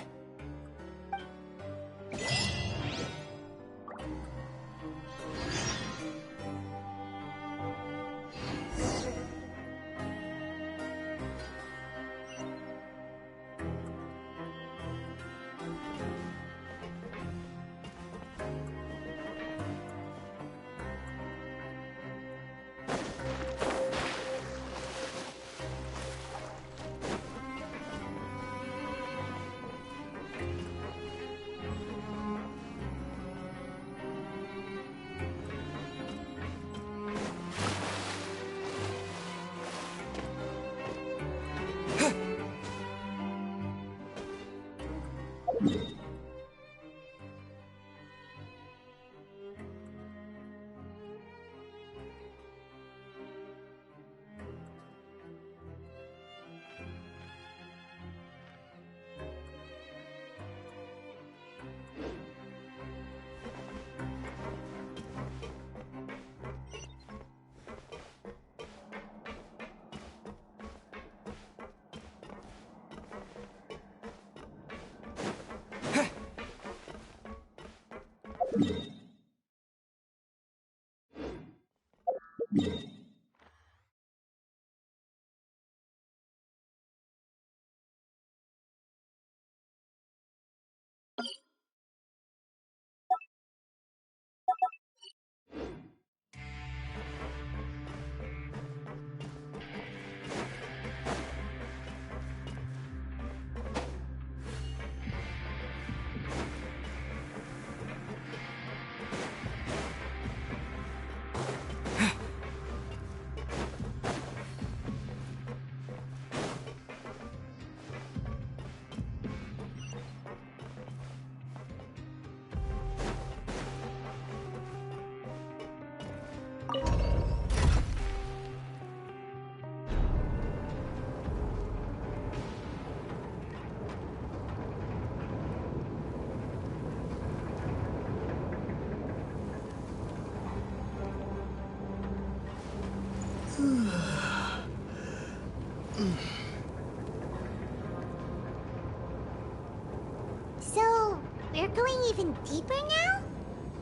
We're going even deeper now?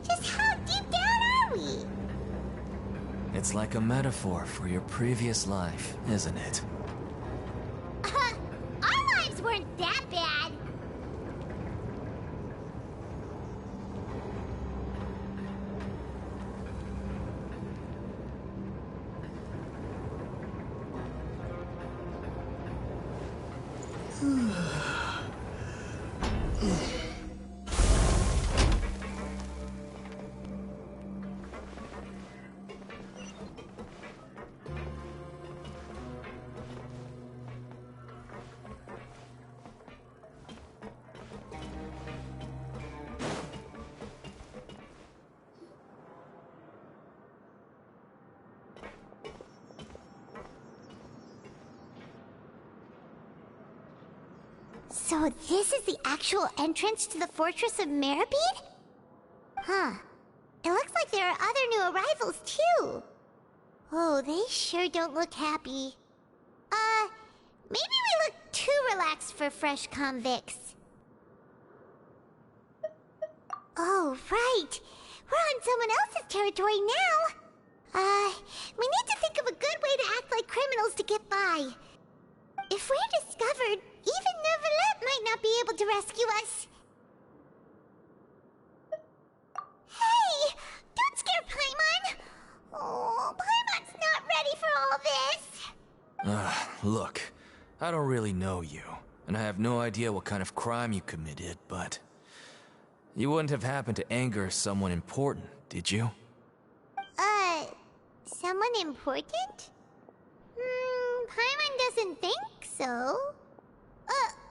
Just how deep down are we? It's like a metaphor for your previous life, isn't it? Our lives weren't that bad. So this is the actual entrance to the Fortress of Meripede? Huh. It looks like there are other new arrivals, too. Oh, they sure don't look happy. Maybe we look too relaxed for fresh convicts. Oh, right. We're on someone else's territory now. We need to think of a good way to act like criminals to get by. If we're discovered, even Neuvillette might not be able to rescue us. Hey! Don't scare Paimon! Oh, Paimon's not ready for all this! Look, I don't really know you, and I have no idea what kind of crime you committed, but... You wouldn't have happened to anger someone important, did you? Someone important? Paimon doesn't think so.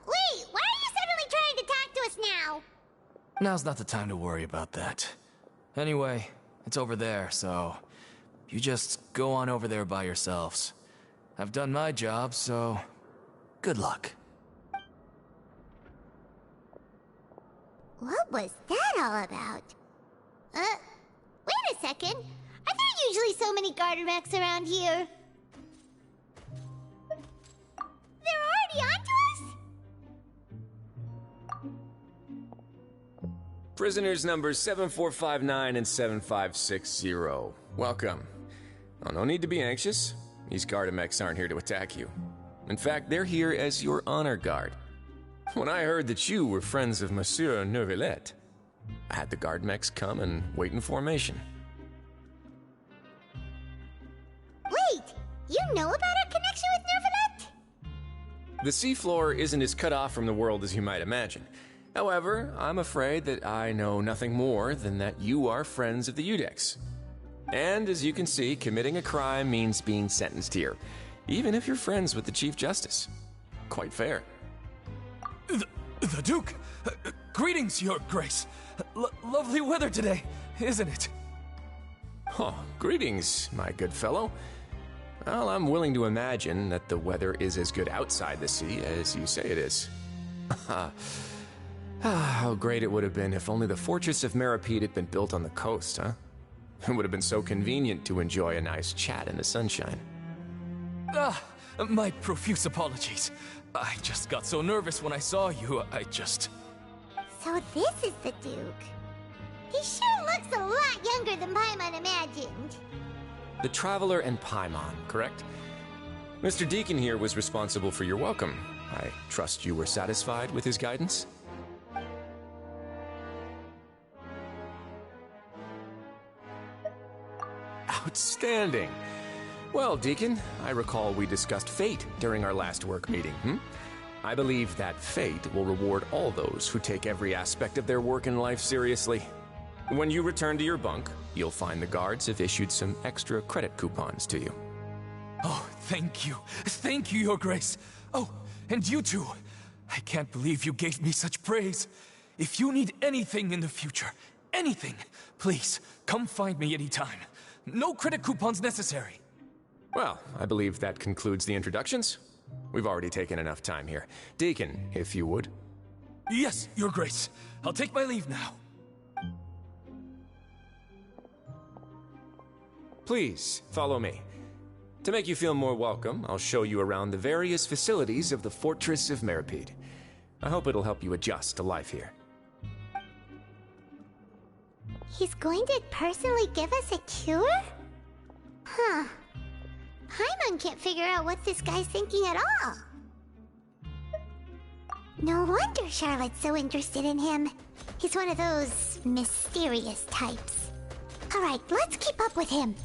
Wait, why are you suddenly trying to talk to us now? Now's not the time to worry about that. Anyway, it's over there, so... You just go on over there by yourselves. I've done my job, so... Good luck. What was that all about? Wait a second. Are there usually so many Gardermechs around here? They're already onto us? Prisoners numbers 7459 and 7560. Welcome. Oh, no need to be anxious. These Gardermechs aren't here to attack you. In fact, they're here as your honor guard. When I heard that you were friends of Monsieur Neuvillette, I had the Gardermechs come and wait in formation. Wait, you know about our connection with Neuvillette? The seafloor isn't as cut off from the world as you might imagine. However, I'm afraid that I know nothing more than that you are friends of the Udex. And as you can see, committing a crime means being sentenced here, even if you're friends with the Chief Justice. Quite fair. The Duke! Greetings, Your Grace! Lovely weather today, isn't it? Oh, greetings, my good fellow. Well, I'm willing to imagine that the weather is as good outside the sea as you say it is. How great it would have been if only the Fortress of Meripede had been built on the coast, huh? It would have been so convenient to enjoy a nice chat in the sunshine. My profuse apologies. I just got so nervous when I saw you, So this is the Duke. He sure looks a lot younger than Paimon imagined. The Traveler and Paimon, correct? Mr. Deacon here was responsible for your welcome. I trust you were satisfied with his guidance? Outstanding! Well, Deacon, I recall we discussed fate during our last work meeting, I believe that fate will reward all those who take every aspect of their work in life seriously. When you return to your bunk, you'll find the guards have issued some extra credit coupons to you. Oh, thank you. Thank you, Your Grace. Oh, and you too. I can't believe you gave me such praise. If you need anything in the future, anything, please, come find me anytime. No credit coupons necessary. Well, I believe that concludes the introductions. We've already taken enough time here. Deacon, if you would. Yes, Your Grace. I'll take my leave now. Please, follow me. To make you feel more welcome, I'll show you around the various facilities of the Fortress of Meripede. I hope it'll help you adjust to life here. He's going to personally give us a cure? Huh. Paimon can't figure out what this guy's thinking at all. No wonder Charlotte's so interested in him. He's one of those mysterious types. Alright, let's keep up with him.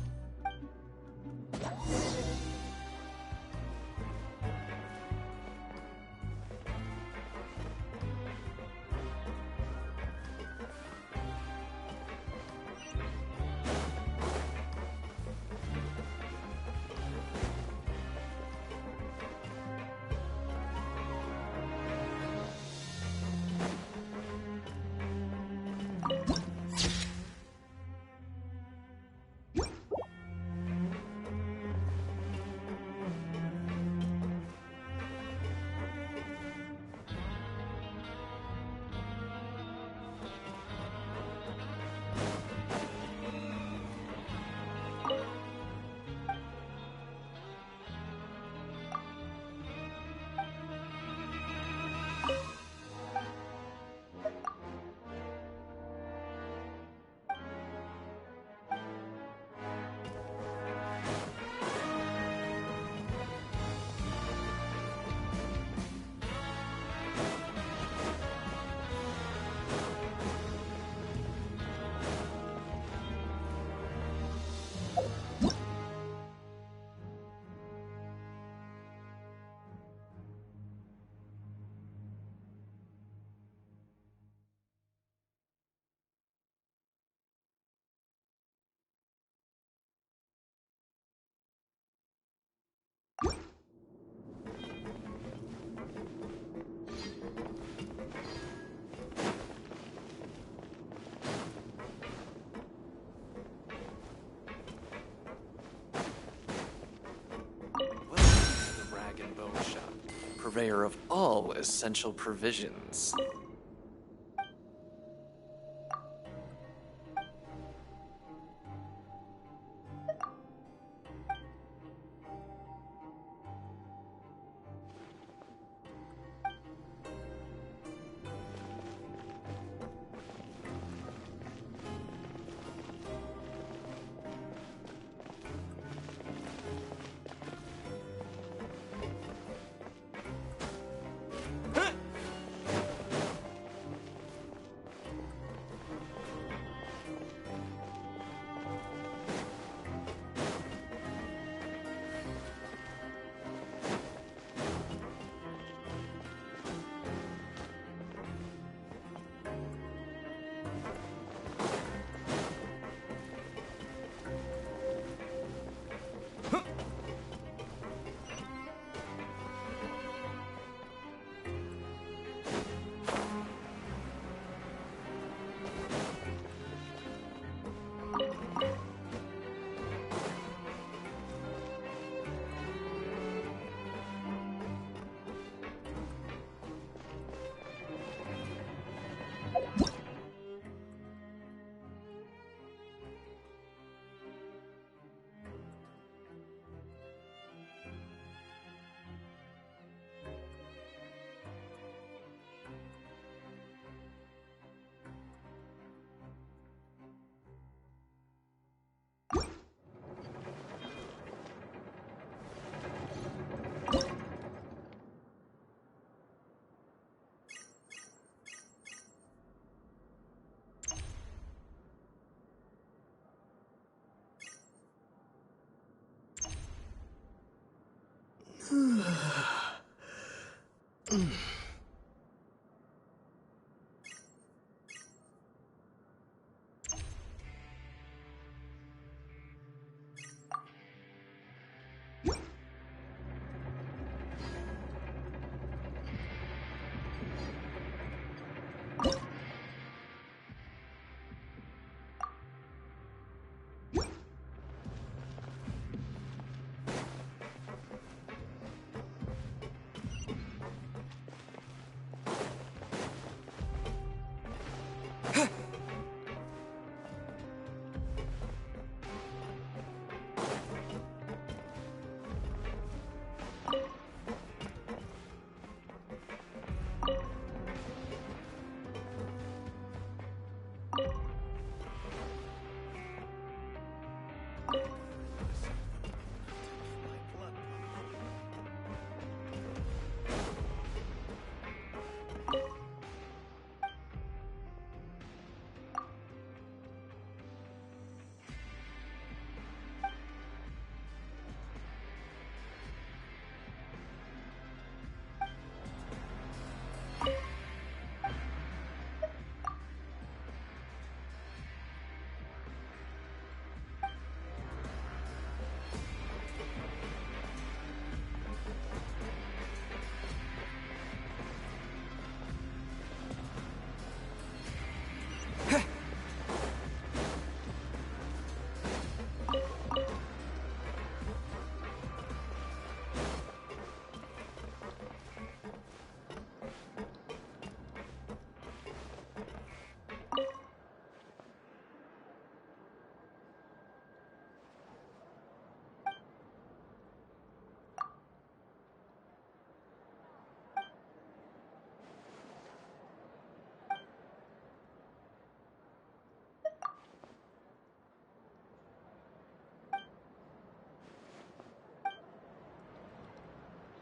Purveyor of all essential provisions.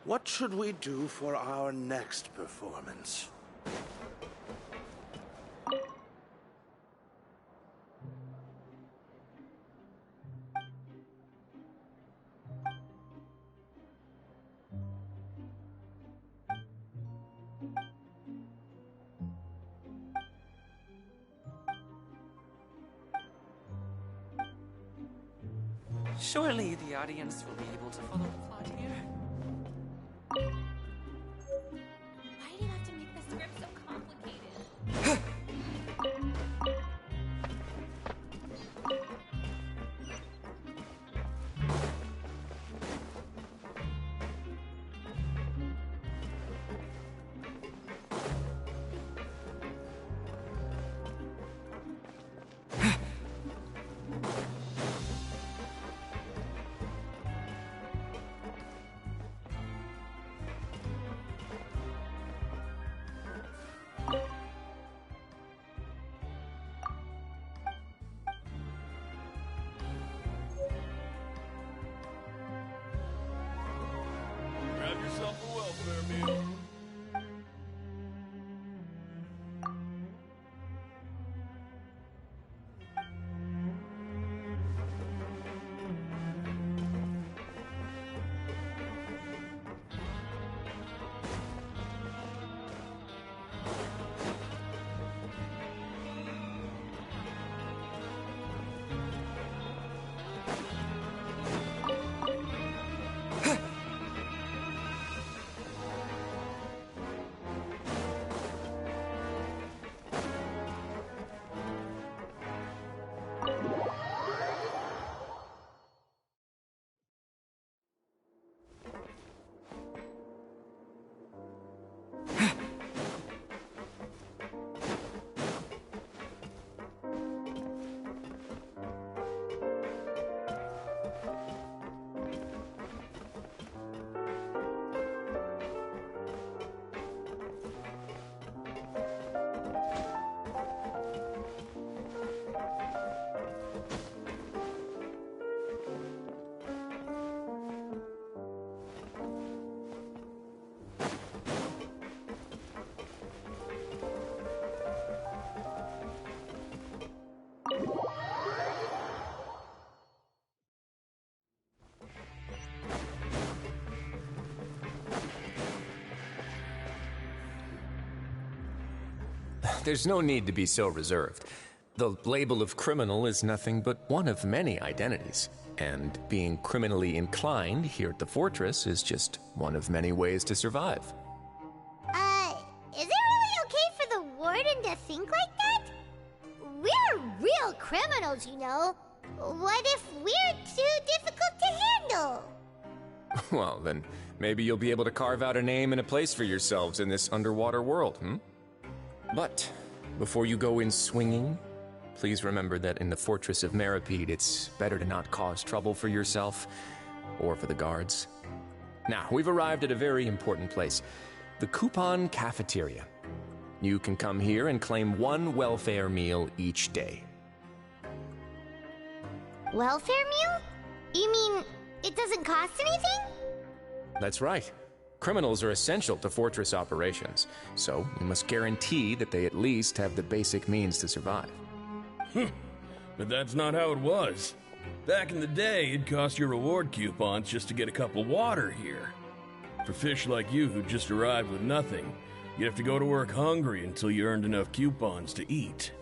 What should we do for our next performance? Surely the audience will be able to follow the plot here. Why do you have to make the script so complicated? Grab yourself a welfare meal. There's no need to be so reserved. The label of criminal is nothing but one of many identities, and being criminally inclined here at the fortress is just one of many ways to survive. Is it really okay for the warden to think like that? We're real criminals, you know. What if we're too difficult to handle? Well, then maybe you'll be able to carve out a name and a place for yourselves in this underwater world, But before you go in swinging, please remember that in the Fortress of Meripede, it's better to not cause trouble for yourself or for the guards. Now, we've arrived at a very important place, the Coupon Cafeteria. You can come here and claim one welfare meal each day. Welfare meal? You mean it doesn't cost anything? That's right. Criminals are essential to fortress operations, so we must guarantee that they at least have the basic means to survive. But that's not how it was. Back in the day, it cost your reward coupons just to get a cup of water here. For fish like you who just arrived with nothing, you'd have to go to work hungry until you earned enough coupons to eat.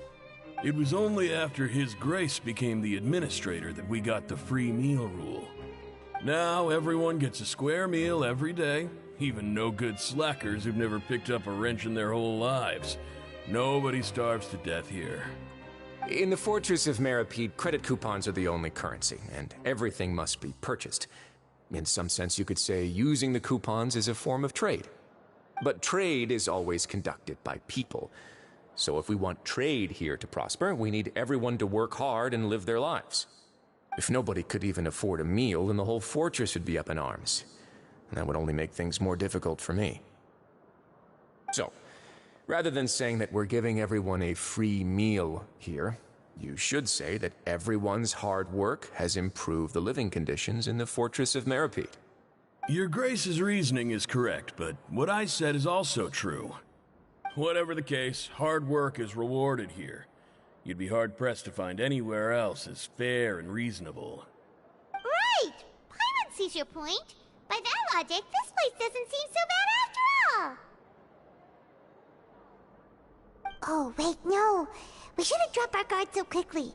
It was only after His Grace became the administrator that we got the free meal rule. Now everyone gets a square meal every day, even no-good slackers who've never picked up a wrench in their whole lives. Nobody starves to death here. In the Fortress of Meripede, credit coupons are the only currency, and everything must be purchased. In some sense, you could say using the coupons is a form of trade. But trade is always conducted by people. So if we want trade here to prosper, we need everyone to work hard and live their lives. If nobody could even afford a meal, then the whole fortress would be up in arms. And that would only make things more difficult for me. So, rather than saying that we're giving everyone a free meal here, you should say that everyone's hard work has improved the living conditions in the Fortress of Meripede. Your Grace's reasoning is correct, but what I said is also true. Whatever the case, hard work is rewarded here. You'd be hard-pressed to find anywhere else as fair and reasonable. Right! Paimon sees your point. By that logic, this place doesn't seem so bad after all. Oh, wait, no. We shouldn't drop our guard so quickly.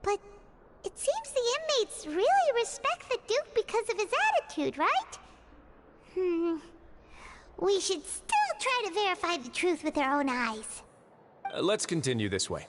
But it seems the inmates really respect the Duke because of his attitude, right? We should still try to verify the truth with our own eyes. Let's continue this way.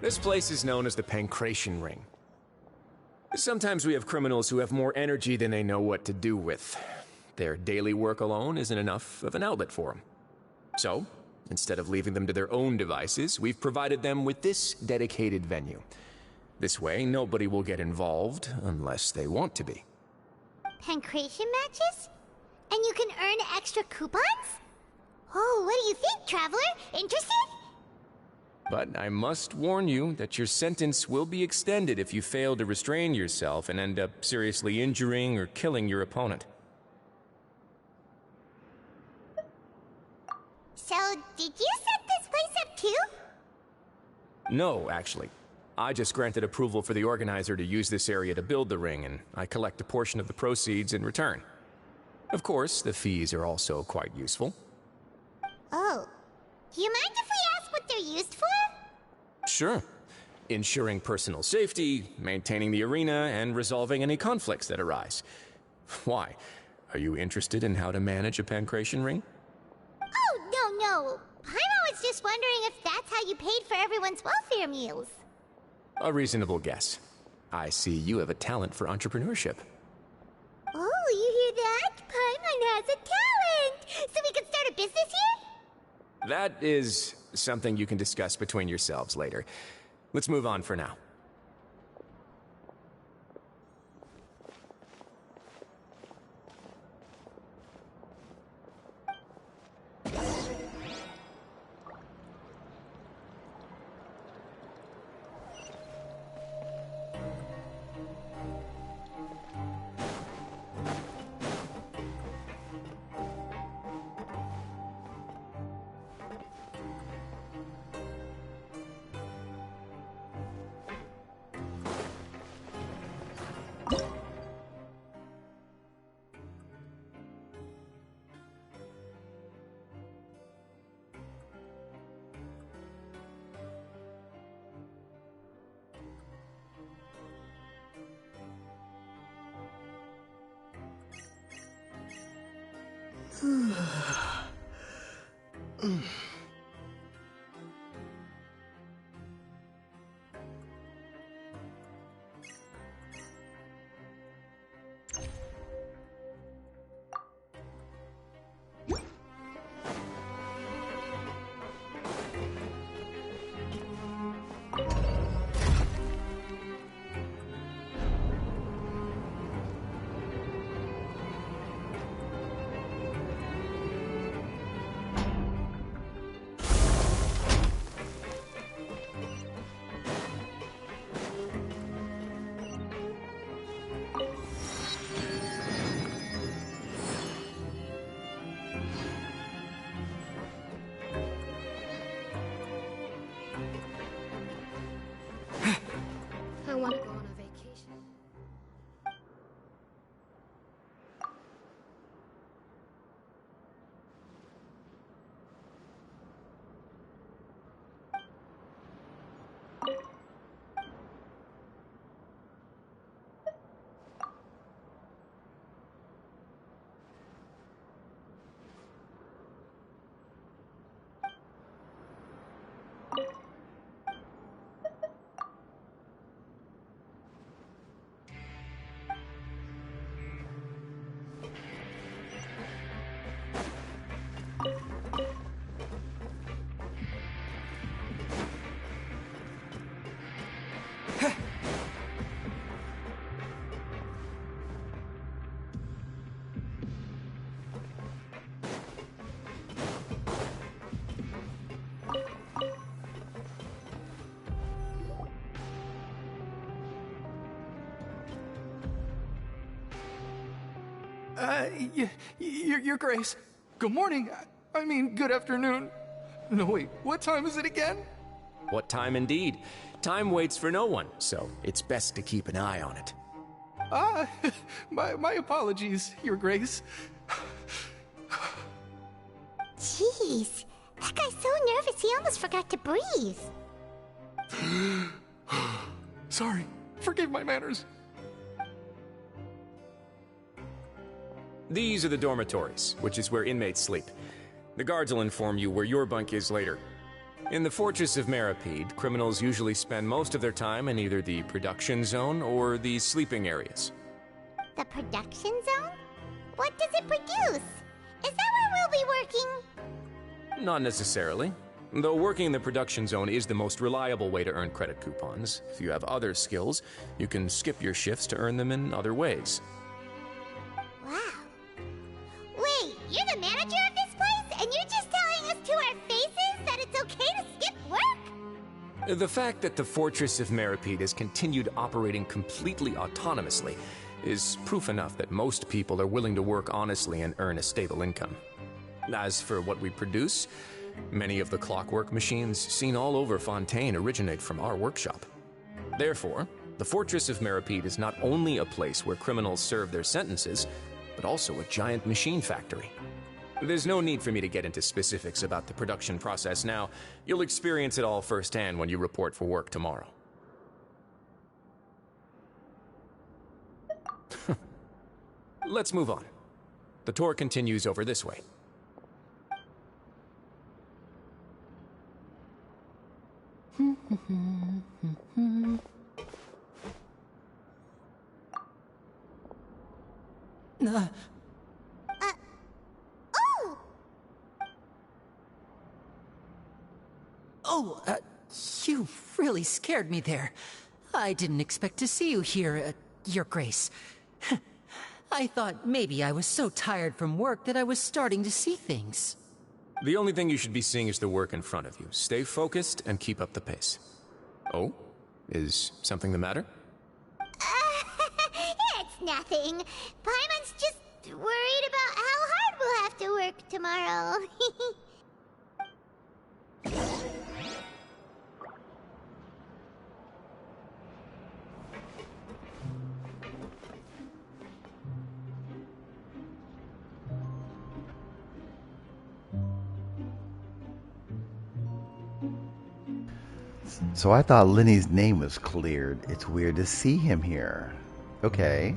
This place is known as the Pancration Ring. Sometimes we have criminals who have more energy than they know what to do with. Their daily work alone isn't enough of an outlet for them. So, instead of leaving them to their own devices, we've provided them with this dedicated venue. This way, nobody will get involved unless they want to be. Pancration matches? And you can earn extra coupons? Oh, what do you think, Traveler? Interested? But I must warn you that your sentence will be extended if you fail to restrain yourself and end up seriously injuring or killing your opponent. So, did you set this place up too? No, actually. I just granted approval for the organizer to use this area to build the ring, and I collect a portion of the proceeds in return. Of course, the fees are also quite useful. Oh. Do you mind if we ask what they're used for? Sure. Ensuring personal safety, maintaining the arena, and resolving any conflicts that arise. Why? Are you interested in how to manage a pancration ring? Oh, no. Paimon was just wondering if that's how you paid for everyone's welfare meals. A reasonable guess. I see you have a talent for entrepreneurship. Oh, you hear that? Paimon has a talent! So we can start a business here? That is something you can discuss between yourselves later. Let's move on for now. Your Grace. Good morning. I mean, good afternoon. No, wait, what time is it again? What time indeed? Time waits for no one, so it's best to keep an eye on it. My apologies, Your Grace. Jeez, that guy's so nervous he almost forgot to breathe. Sorry, forgive my manners. These are the dormitories, which is where inmates sleep. The guards will inform you where your bunk is later. In the Fortress of Meripede, criminals usually spend most of their time in either the production zone or the sleeping areas. The production zone? What does it produce? Is that where we'll be working? Not necessarily. Though working in the production zone is the most reliable way to earn credit coupons, if you have other skills, you can skip your shifts to earn them in other ways. Wow. Wait, you're the manager of this place, and you're just telling us to our faces that it's okay to skip work? The fact that the Fortress of Meripede has continued operating completely autonomously is proof enough that most people are willing to work honestly and earn a stable income. As for what we produce, many of the clockwork machines seen all over Fontaine originate from our workshop. Therefore, the Fortress of Meripede is not only a place where criminals serve their sentences, but also a giant machine factory. There's no need for me to get into specifics about the production process now. You'll experience it all firsthand when you report for work tomorrow. Let's move on. The tour continues over this way. You really scared me there. I didn't expect to see you here, Your Grace. I thought maybe I was so tired from work that I was starting to see things. The only thing you should be seeing is the work in front of you. Stay focused and keep up the pace. Oh? Is something the matter? It's nothing. Paimon's just worried about how hard we'll have to work tomorrow. So I thought Lenny's name was cleared. It's weird to see him here. Okay.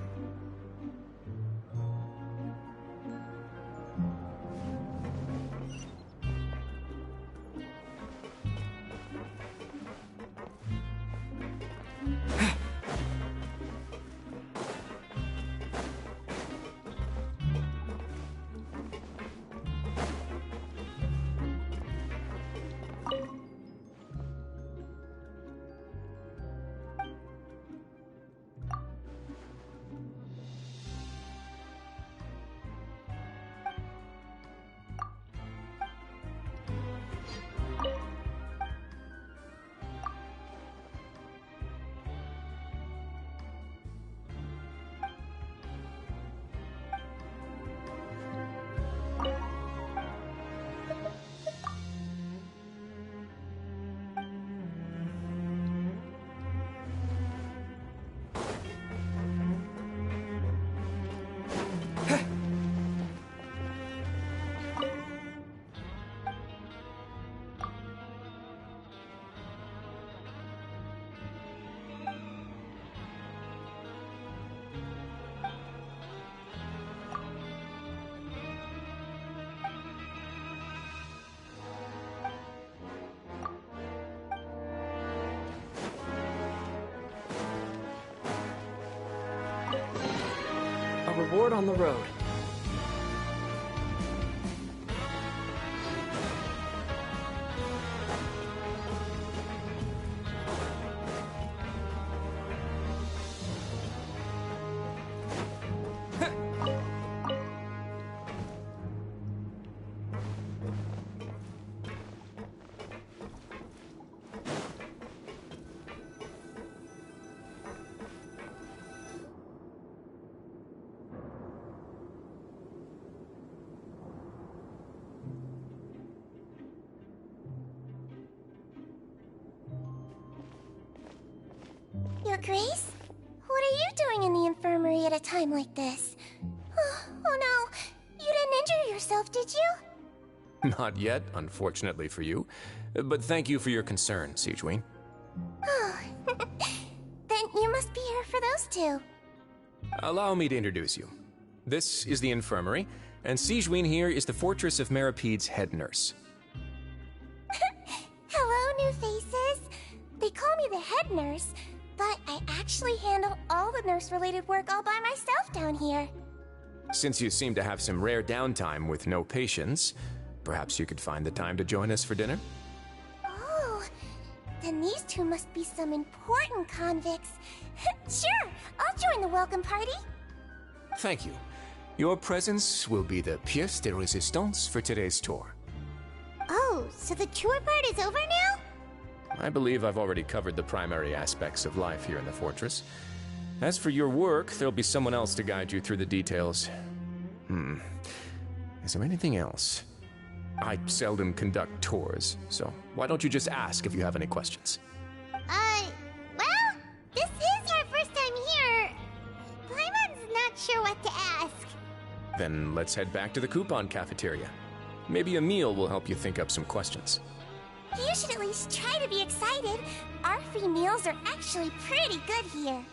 Reward on the road. Grace? What are you doing in the infirmary at a time like this? Oh no, you didn't injure yourself, did you? Not yet, unfortunately for you. But thank you for your concern, Sigewin. Oh, then you must be here for those two. Allow me to introduce you. This is the infirmary, and Sigewin here is the Fortress of Merapede's head nurse. Hello, new faces. They call me the head nurse, but I actually handle all the nurse-related work all by myself down here. Since you seem to have some rare downtime with no patients, perhaps you could find the time to join us for dinner? Oh, then these two must be some important convicts. Sure, I'll join the welcome party. Thank you. Your presence will be the pièce de résistance for today's tour. Oh, so the tour part is over now? I believe I've already covered the primary aspects of life here in the fortress. As for your work, there'll be someone else to guide you through the details. Is there anything else? I seldom conduct tours, so why don't you just ask if you have any questions? Well, this is our first time here. Paimon's not sure what to ask. Then let's head back to the coupon cafeteria. Maybe a meal will help you think up some questions. You should at least try to be excited. Our free meals are actually pretty good here.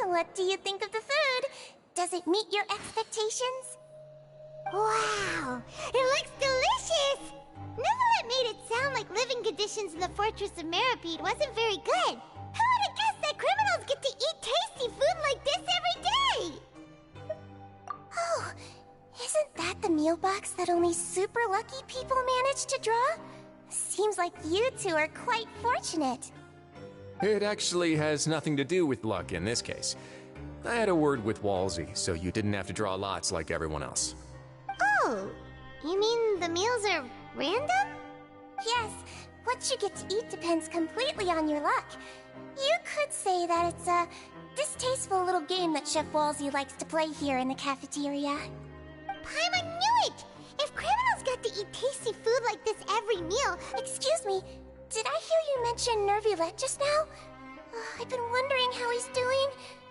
What do you think of the food? Does it meet your expectations? Wow, it looks delicious! Neverlet made it sound like living conditions in the Fortress of Meripede wasn't very good. Who would have guessed that criminals get to eat tasty food like this every day? Oh, isn't that the meal box that only super lucky people manage to draw? Seems like you two are quite fortunate. It actually has nothing to do with luck in this case. I had a word with Walsey, so you didn't have to draw lots like everyone else. Oh, you mean the meals are random? Yes, what you get to eat depends completely on your luck. You could say that it's a distasteful little game that Chef Walsey likes to play here in the cafeteria. Paimon knew it! If criminals got to eat tasty food like this every meal... Excuse me, did I hear you mention Nervulet just now? I've been wondering how he's doing.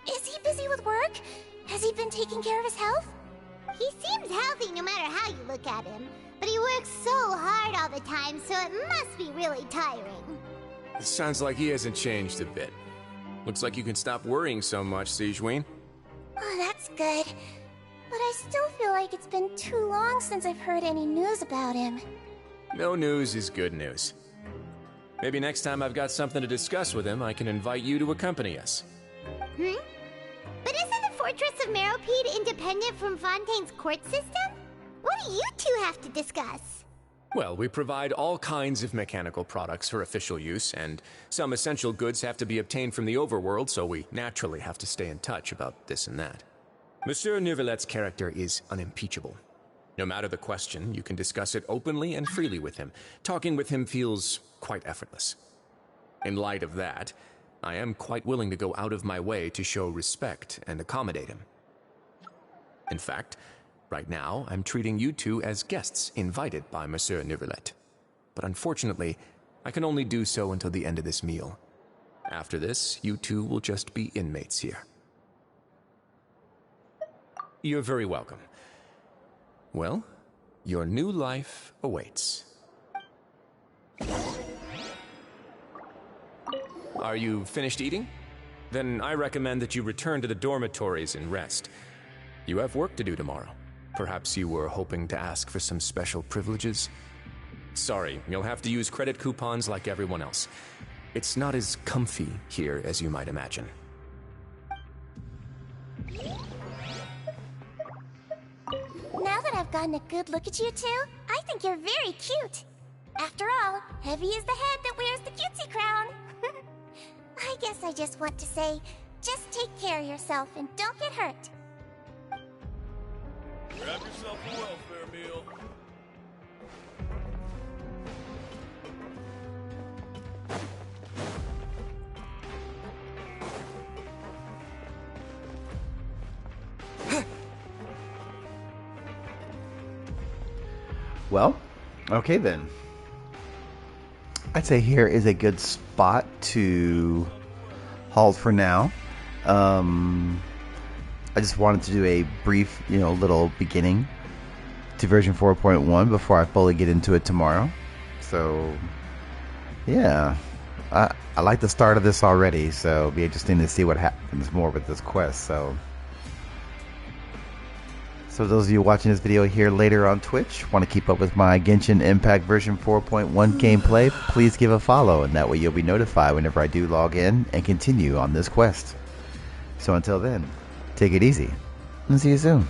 Is he busy with work? Has he been taking care of his health? He seems healthy no matter how you look at him. But he works so hard all the time, so it must be really tiring. It sounds like he hasn't changed a bit. Looks like you can stop worrying so much, Sigewin. Oh, that's good. But I still feel like it's been too long since I've heard any news about him. No news is good news. Maybe next time I've got something to discuss with him, I can invite you to accompany us. But isn't the Fortress of Meropede independent from Fontaine's court system? What do you two have to discuss? Well, we provide all kinds of mechanical products for official use, and some essential goods have to be obtained from the overworld, so we naturally have to stay in touch about this and that. Monsieur Nervulet's character is unimpeachable. No matter the question, you can discuss it openly and freely with him. Talking with him feels quite effortless. In light of that, I am quite willing to go out of my way to show respect and accommodate him. In fact, right now, I'm treating you two as guests invited by Monsieur Nervulet. But unfortunately, I can only do so until the end of this meal. After this, you two will just be inmates here. You're very welcome. Well, your new life awaits. Are you finished eating? Then I recommend that you return to the dormitories and rest. You have work to do tomorrow. Perhaps you were hoping to ask for some special privileges? Sorry, you'll have to use credit coupons like everyone else. It's not as comfy here as you might imagine. Now that I've gotten a good look at you two, I think you're very cute. After all, Heavy is the head that wears the cutesy crown. I guess I just want to say, just take care of yourself and don't get hurt. Grab yourself a welfare meal. Well, okay then. I'd say here is a good spot to halt for now. I just wanted to do a brief, little beginning to version 4.1 before I fully get into it tomorrow. So, yeah. I like the start of this already, so it'll be interesting to see what happens more with this quest. So those of you watching this video here later on Twitch, want to keep up with my Genshin Impact version 4.1 gameplay, please give a follow, and that way you'll be notified whenever I do log in and continue on this quest. So until then, take it easy, and see you soon.